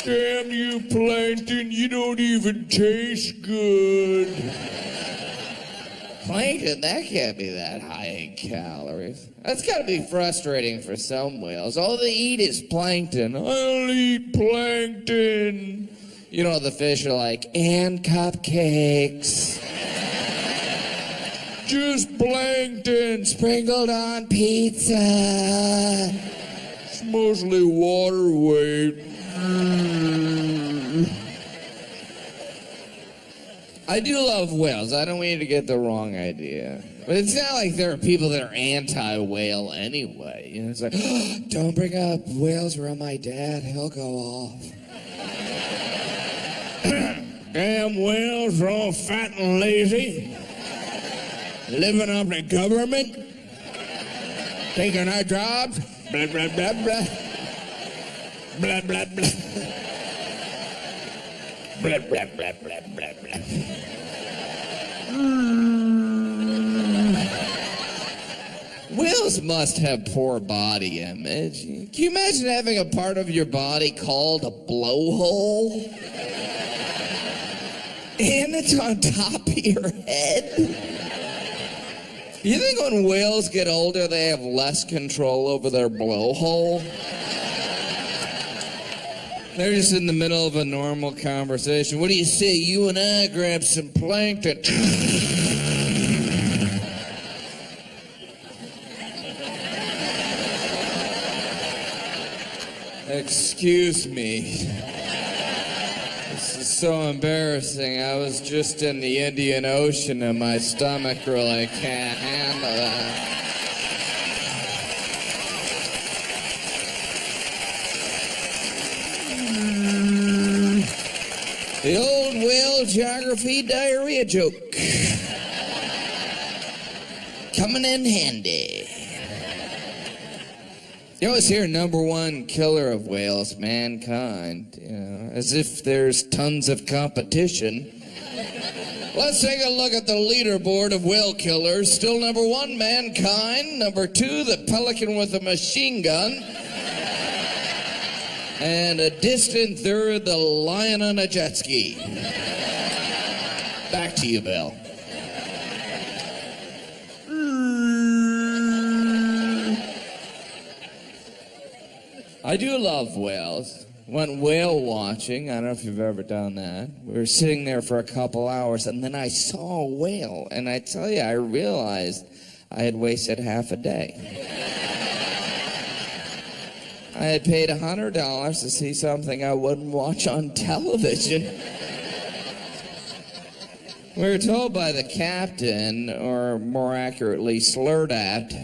Damn you, plankton, you don't even taste good. Plankton, that can't be that high in calories. That's gotta be frustrating for some whales. All they eat is plankton. I'll eat plankton. You know, the fish are like, and cupcakes. Just plankton. Sprinkled on pizza. It's mostly water weight. I do love whales. I don't want you to get the wrong idea. But it's not like there are people that are anti-whale anyway. You know, it's like, don't bring up whales around my dad. He'll go off. Damn whales are all fat and lazy. Living off the government. Taking our jobs. Blah, blah, blah, blah. Blah, blah, blah. Blah, blah, blah, blah, blah, blah. Whales must have poor body image. Can you imagine having a part of your body called a blowhole? And it's on top of your head? You think when whales get older, they have less control over their blowhole? They're just in the middle of a normal conversation. What do you say? You and I grab some plankton. Excuse me. This is so embarrassing. I was just in the Indian Ocean and my stomach really can't handle that. The old whale geography diarrhea joke. Coming in handy. You always hear number one killer of whales, mankind. You know, as if there's tons of competition. Let's take a look at the leaderboard of whale killers. Still number one, mankind. Number two, the pelican with a machine gun. And a distant third, the lion on a jet ski. Back to you, Bill. I do love whales. Went whale watching. I don't know if you've ever done that. We were sitting there for a couple hours, and then I saw a whale. And I tell you, I realized I had wasted half a day. I had paid $100 to see something I wouldn't watch on television. We were told by the captain, or more accurately, slurred at.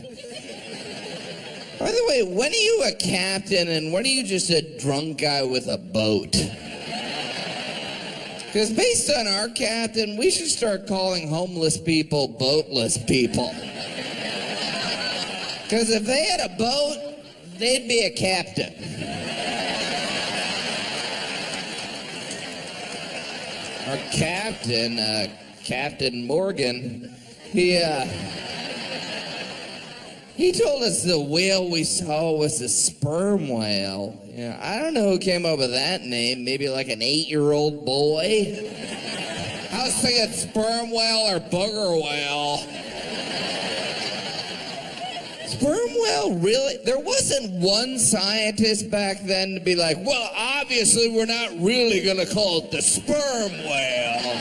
By the way, when are you a captain and when are you just a drunk guy with a boat? Because based on our captain, we should start calling homeless people boatless people. Because if they had a boat, they'd be a captain. Our captain, Captain Morgan, he told us the whale we saw was a sperm whale. Yeah, I don't know who came up with that name. Maybe like an 8-year-old boy? I was thinking sperm whale or booger whale. Sperm whale, really? There wasn't one scientist back then to be like, well, obviously we're not really going to call it the sperm whale.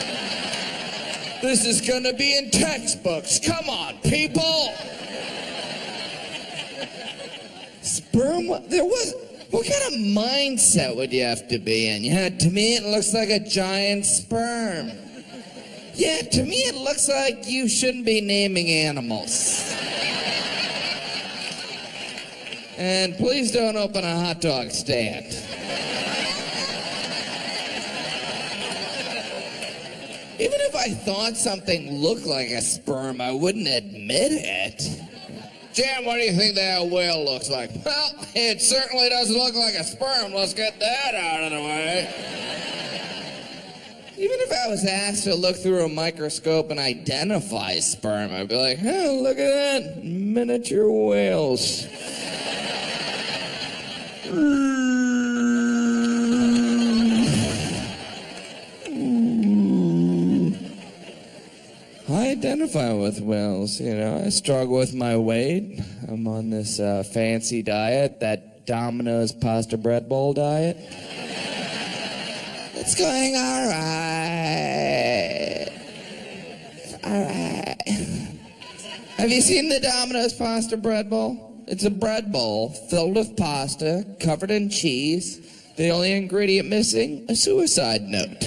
This is going to be in textbooks. Come on, people. Sperm, what kind of mindset would you have to be in? Yeah, to me it looks like a giant sperm. Yeah, to me it looks like you shouldn't be naming animals. And please don't open a hot dog stand. Even if I thought something looked like a sperm, I wouldn't admit it. Jan, what do you think that whale looks like? Well, it certainly doesn't look like a sperm. Let's get that out of the way. Even if I was asked to look through a microscope and identify sperm, I'd be like, oh, look at that. Miniature whales. I identify with whales, you know. I struggle with my weight. I'm on this fancy diet, that Domino's pasta bread bowl diet. It's going all right. All right. Have you seen the Domino's pasta bread bowl? It's a bread bowl filled with pasta, covered in cheese. The only ingredient missing, a suicide note.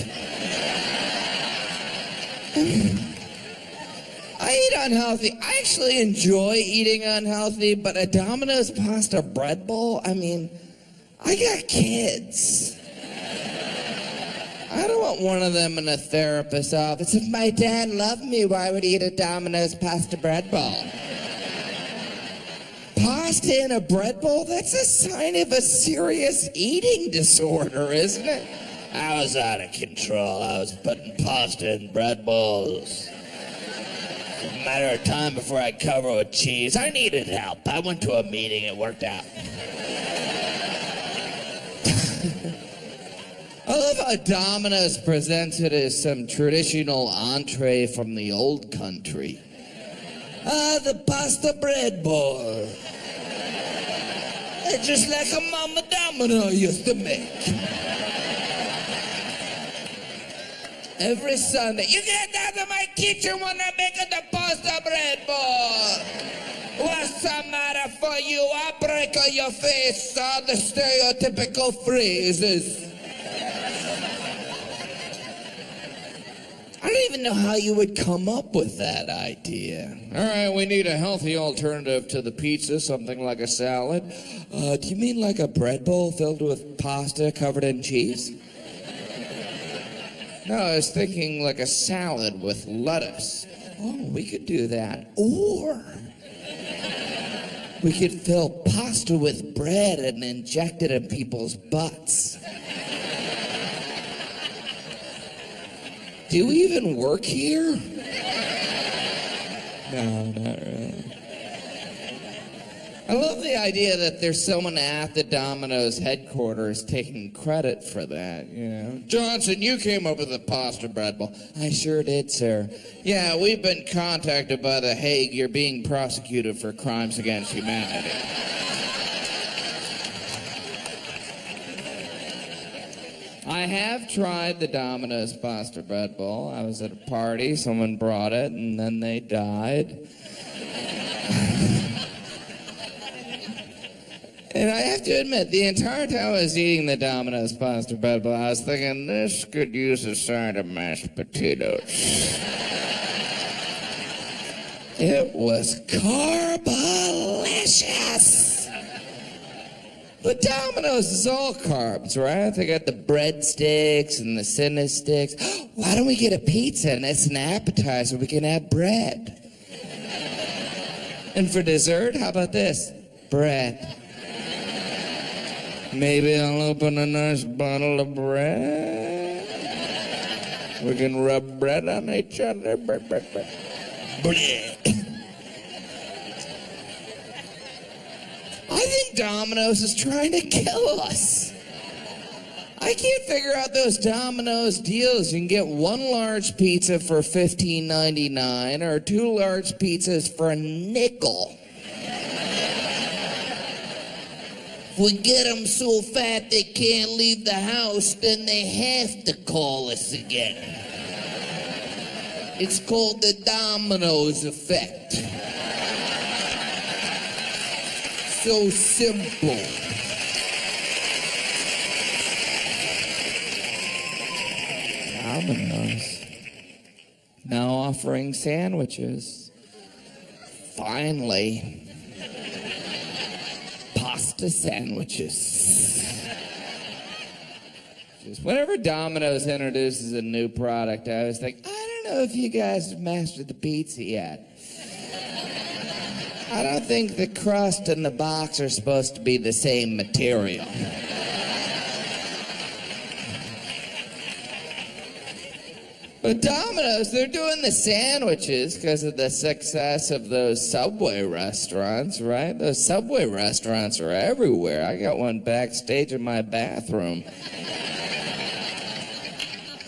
I eat unhealthy. I actually enjoy eating unhealthy, but a Domino's pasta bread bowl, I mean, I got kids. I don't want one of them in a therapist's office. If my dad loved me, why would he eat a Domino's pasta bread bowl? Pasta in a bread bowl? That's a sign of a serious eating disorder, isn't it? I was out of control. I was putting pasta in bread bowls. It's a matter of time before I cover with cheese. I needed help. I went to a meeting. It worked out. I love how Domino's presents it as some traditional entree from the old country. The pasta bread bowl. It's just like a Mama Domino used to make. Every Sunday, you get out of my kitchen when I'm making the pasta bread bowl. What's the matter for you? I'll break on your face all the stereotypical phrases. I don't even know how you would come up with that idea. All right, we need a healthy alternative to the pizza, something like a salad. Do you mean like a bread bowl filled with pasta covered in cheese? No, I was thinking like a salad with lettuce. Oh, we could do that. Or we could fill pasta with bread and inject it in people's butts. Do we even work here? No, not really. I love the idea that there's someone at the Domino's headquarters taking credit for that, you know. Johnson, you came up with the pasta bread bowl. I sure did, sir. Yeah, we've been contacted by The Hague. You're being prosecuted for crimes against humanity. I have tried the Domino's pasta bread bowl. I was at a party, someone brought it, and then they died. And I have to admit, the entire time I was eating the Domino's pasta bread bowl, I was thinking, this could use a side of mashed potatoes. It was carbalicious. But Domino's is all carbs, right? They got the breadsticks and the Cinesticks. Why don't we get a pizza and it's an appetizer? We can have bread. And for dessert, how about this? Bread. Maybe I'll open a nice bottle of bread. We can rub bread on each other. Bread. I think Domino's is trying to kill us. I can't figure out those Domino's deals. You can get one large pizza for $15.99 or two large pizzas for a nickel. If we get them so fat they can't leave the house, then they have to call us again. It's called the Domino's effect. So simple. Domino's now offering sandwiches. Finally. Pasta sandwiches. Just whenever Domino's introduces a new product, I always think, I don't know if you guys have mastered the pizza yet. I don't think the crust and the box are supposed to be the same material. But Domino's, they're doing the sandwiches because of the success of those Subway restaurants, right? Those Subway restaurants are everywhere. I got one backstage in my bathroom.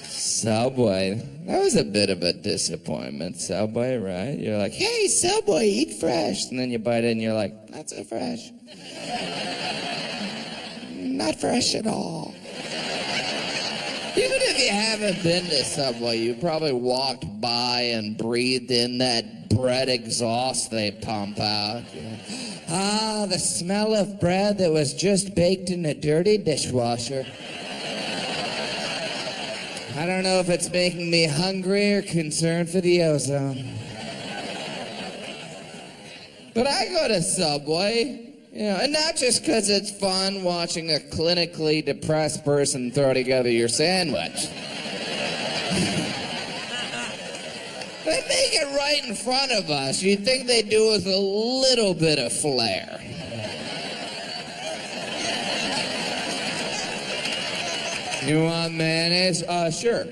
Subway. That was a bit of a disappointment, Subway, right? You're like, hey, Subway, eat fresh. And then you bite it and you're like, not so fresh. Not fresh at all. Even if you haven't been to Subway, you probably walked by and breathed in that bread exhaust they pump out. Ah, the smell of bread that was just baked in a dirty dishwasher. I don't know if it's making me hungry or concerned for the ozone. But I go to Subway. You know, and not just because it's fun watching a clinically depressed person throw together your sandwich. They make it right in front of us. You'd think they'd do it with a little bit of flair. You want mayonnaise? Sure.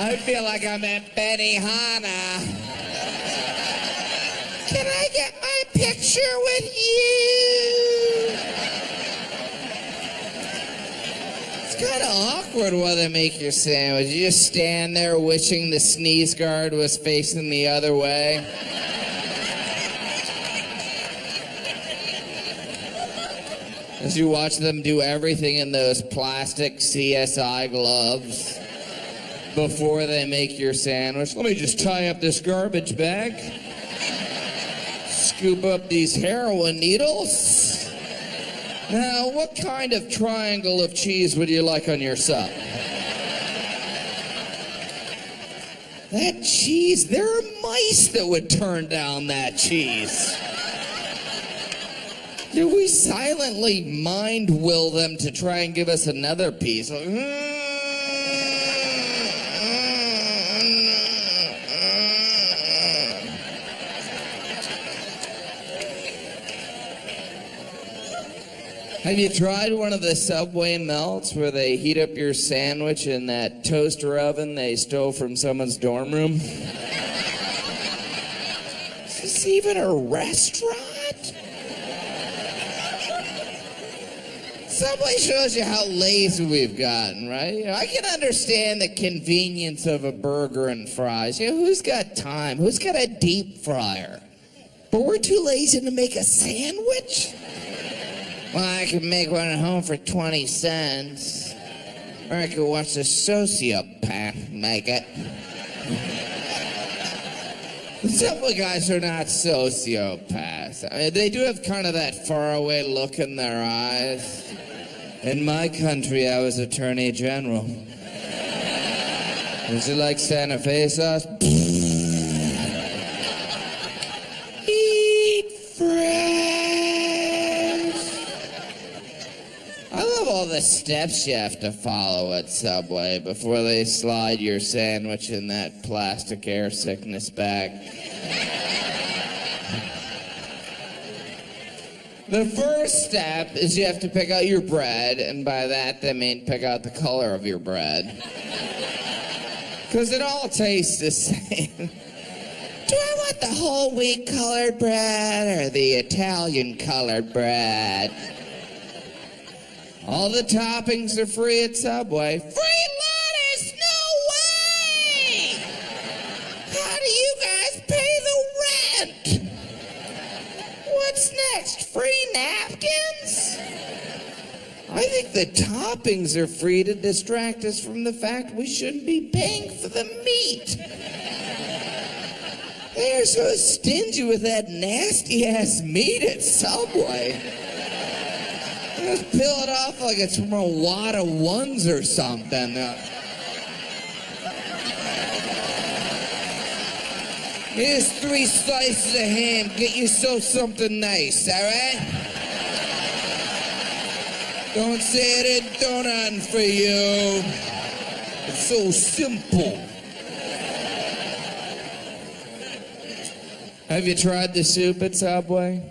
I feel like I'm at Benihana. Can I get my picture with you? It's kind of awkward while they make your sandwich. You just stand there wishing the sneeze guard was facing the other way. As you watch them do everything in those plastic CSI gloves before they make your sandwich. Let me just tie up this garbage bag. Scoop up these heroin needles. Now, what kind of triangle of cheese would you like on your sub? That cheese, there are mice that would turn down that cheese. Do we silently mind will them to try and give us another piece? Have you tried one of the Subway melts where they heat up your sandwich in that toaster oven they stole from someone's dorm room? Is this even a restaurant? Subway shows you how lazy we've gotten, right? You know, I can understand the convenience of a burger and fries. You know, who's got time? Who's got a deep fryer? But we're too lazy to make a sandwich? Well, I could make one at home for 20 cents. Or I could watch a sociopath make it. Some of the guys are not sociopaths. I mean, they do have kind of that faraway look in their eyes. In my country, I was Attorney General. Would you like Santa Fe sauce? Eat fresh. I love all the steps you have to follow at Subway before they slide your sandwich in that plastic air sickness bag. The first step is you have to pick out your bread, and by that they mean pick out the color of your bread. Because it all tastes the same. Do I want the whole wheat colored bread or the Italian colored bread? All the toppings are free at Subway. Free lettuce? No way! How do you guys pay the rent? What's next? Free napkins? I think the toppings are free to distract us from the fact we shouldn't be paying for the meat. They're so stingy with that nasty-ass meat at Subway. Just peel it off like it's from a wad of ones or something. Here's 3 slices of ham. Get yourself something nice, all right? Don't say it ain't done for you. It's so simple. Have you tried the soup at Subway?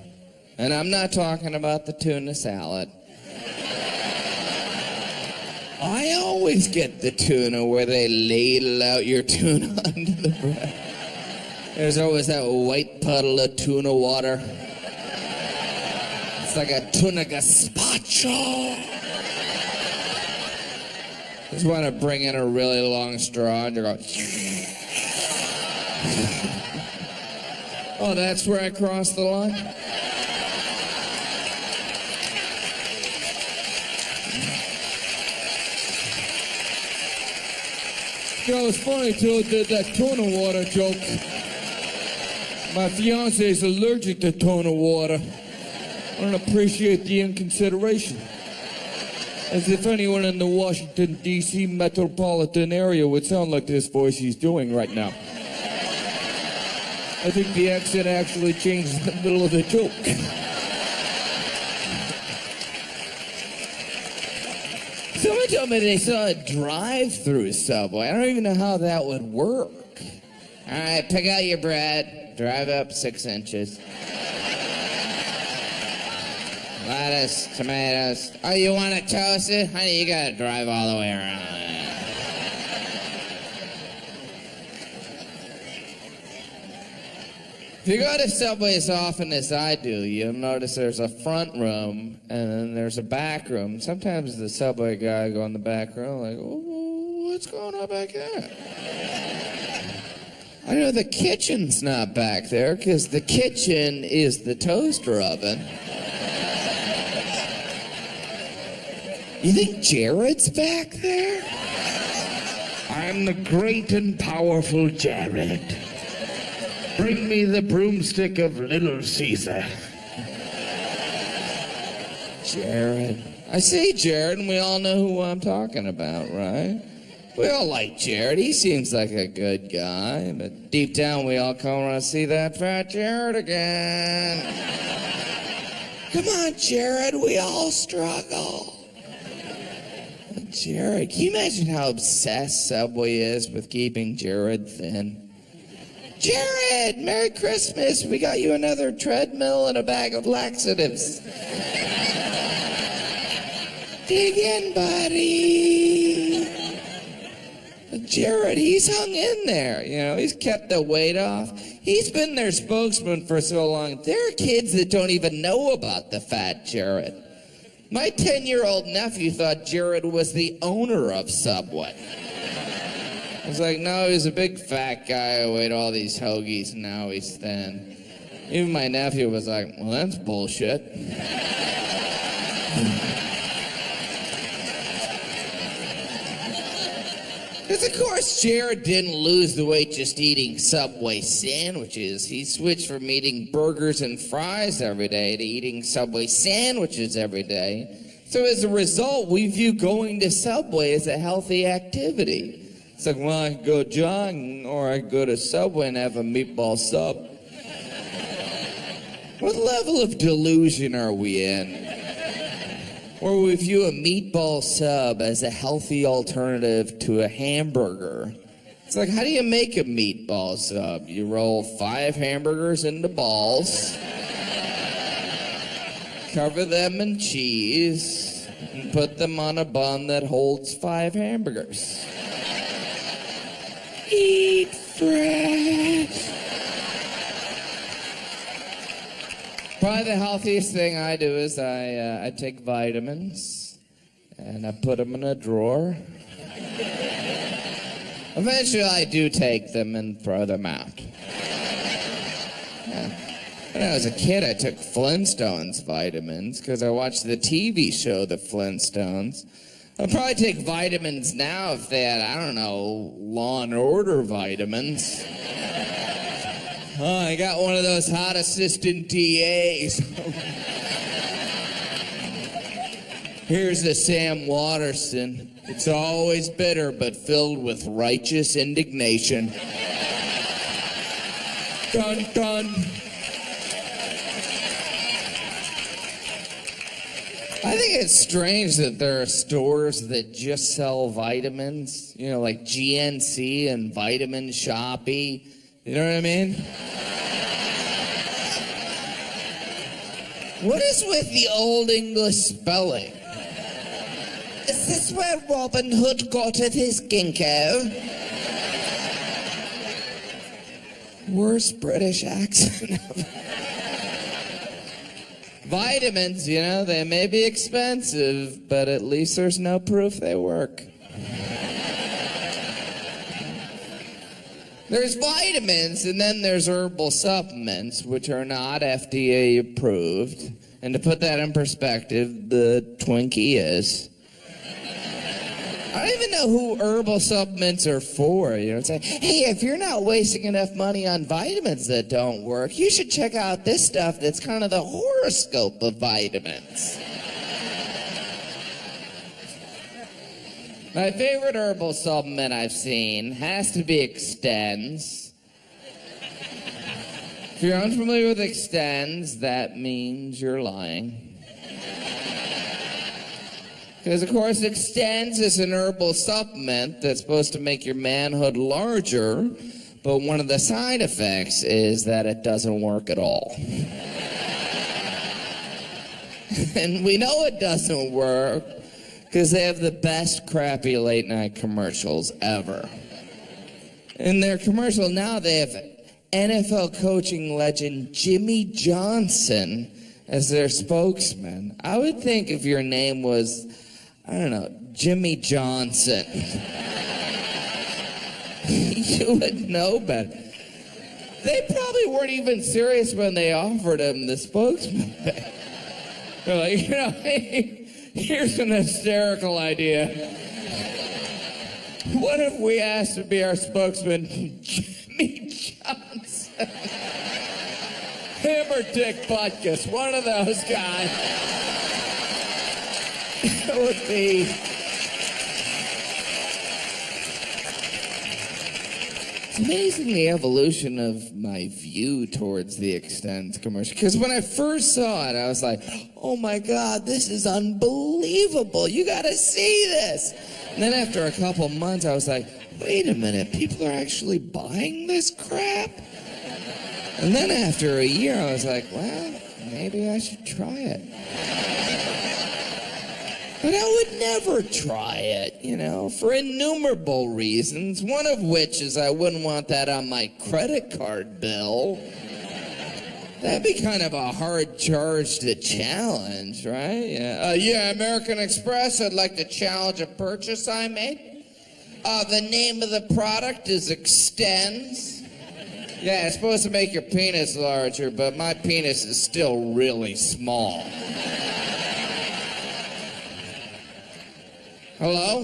And I'm not talking about the tuna salad. I always get the tuna where they ladle out your tuna under the bread. There's always that white puddle of tuna water. It's like a tuna gazpacho. Just want to bring in a really long straw and you go... Oh, that's where I crossed the line? You know, it's funny, too, that tuna water joke. My fiance is allergic to tuna water. I don't appreciate the inconsideration. As if anyone in the Washington, D.C. metropolitan area would sound like this voice he's doing right now. I think the accent actually changes in the middle of the joke. Someone told me they saw a drive-through Subway. I don't even know how that would work. All right, pick out your bread. Drive up 6 inches. Lettuce, tomatoes. Oh, you want it toasted? Honey, you gotta drive all the way around. If you go to Subway as often as I do, you'll notice there's a front room and then there's a back room. Sometimes the Subway guy go in the back room like, oh, what's going on back there? I know the kitchen's not back there because the kitchen is the toaster oven. You think Jared's back there? I'm the great and powerful Jared. Bring me the broomstick of Little Caesar. Jared. I say Jared, and we all know who I'm talking about, right? We all like Jared. He seems like a good guy, but deep down we all come around to see that fat Jared again. Come on, Jared, we all struggle. Jared, can you imagine how obsessed Subway is with keeping Jared thin? Jared, Merry Christmas. We got you another treadmill and a bag of laxatives. Dig in, buddy. Jared, he's hung in there. You know, he's kept the weight off. He's been their spokesman for so long. There are kids that don't even know about the fat Jared. My 10-year-old nephew thought Jared was the owner of Subway. I was like, no, he's a big fat guy who ate all these hoagies and now he's thin. Even my nephew was like, well, that's bullshit. Because, of course, Jared didn't lose the weight just eating Subway sandwiches. He switched from eating burgers and fries every day to eating Subway sandwiches every day. So as a result, we view going to Subway as a healthy activity. It's like, well, I can go jogging, or I can go to Subway and have a meatball sub. What level of delusion are we in? Or we view a meatball sub as a healthy alternative to a hamburger. It's like, how do you make a meatball sub? You roll 5 hamburgers into balls, cover them in cheese, and put them on a bun that holds 5 hamburgers. Eat fresh. Probably the healthiest thing I do is I take vitamins and I put them in a drawer. Eventually I do take them and throw them out. Yeah. When I was a kid, I took Flintstones vitamins because I watched the TV show The Flintstones. I'd probably take vitamins now if they had, I don't know, Law and Order vitamins. Oh, I got one of those hot assistant DAs. Here's the Sam Waterston. It's always bitter, but filled with righteous indignation. Dun, dun. I think it's strange that there are stores that just sell vitamins, you know, like GNC and Vitamin Shoppe. You know what I mean? What is with the Old English spelling? Is this where Robin Hood got at his ginkgo? Worst British accent ever. Vitamins, you know, they may be expensive, but at least there's no proof they work. There's vitamins, and then there's herbal supplements, which are not FDA approved. And to put that in perspective, the Twinkie is. I don't even know who herbal supplements are for. You know, it's like, hey, if you're not wasting enough money on vitamins that don't work, you should check out this stuff that's kind of the horoscope of vitamins. My favorite herbal supplement I've seen has to be Extends. If you're unfamiliar with Extends, that means you're lying. Because, of course, Extends is an herbal supplement that's supposed to make your manhood larger, but one of the side effects is that it doesn't work at all. And we know it doesn't work because they have the best crappy late-night commercials ever. In their commercial now, they have NFL coaching legend Jimmy Johnson as their spokesman. I would think if your name was, I don't know, Jimmy Johnson, you would know better. They probably weren't even serious when they offered him the spokesman. They're like, you know, here's an hysterical idea. What if we asked to be our spokesman, Jimmy Johnson? Him or Dick Butkus, one of those guys. It would be... It's amazing the evolution of my view towards the Extends commercial. Because when I first saw it, I was like, oh my God, this is unbelievable. You gotta see this. And then after a couple months, I was like, wait a minute, people are actually buying this crap? And then after a year, I was like, well, maybe I should try it. But I would never try it, you know, for innumerable reasons, one of which is I wouldn't want that on my credit card bill. That'd be kind of a hard charge to challenge, right? Yeah, American Express, I'd like to challenge a purchase I made. The name of the product is Extends. Yeah, it's supposed to make your penis larger, but my penis is still really small. Hello?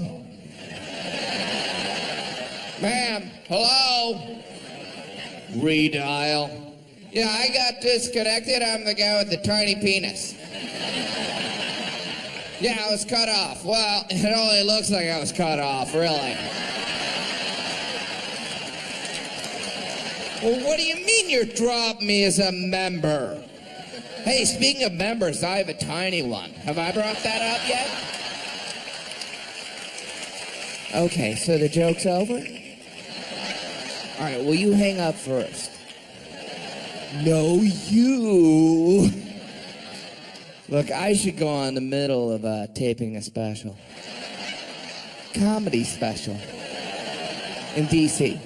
Ma'am, hello? Redial. Yeah, I got disconnected. I'm the guy with the tiny penis. Yeah, I was cut off. Well, it only looks like I was cut off, really. Well, what do you mean you dropped me as a member? Hey, speaking of members, I have a tiny one. Have I brought that up yet? Okay, so the joke's over? All right, well, you hang up first. No, you. Look, I should go on the middle of taping a special. Comedy special. In D.C.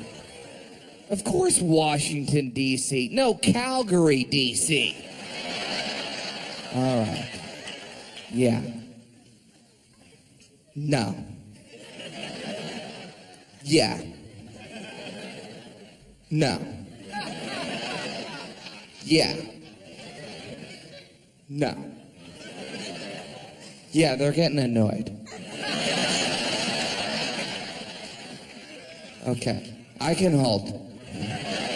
Of course, Washington, D.C. No, Calgary, D.C. All right. Yeah. No. Yeah. No. Yeah. No. Yeah, they're getting annoyed. Okay, I can hold.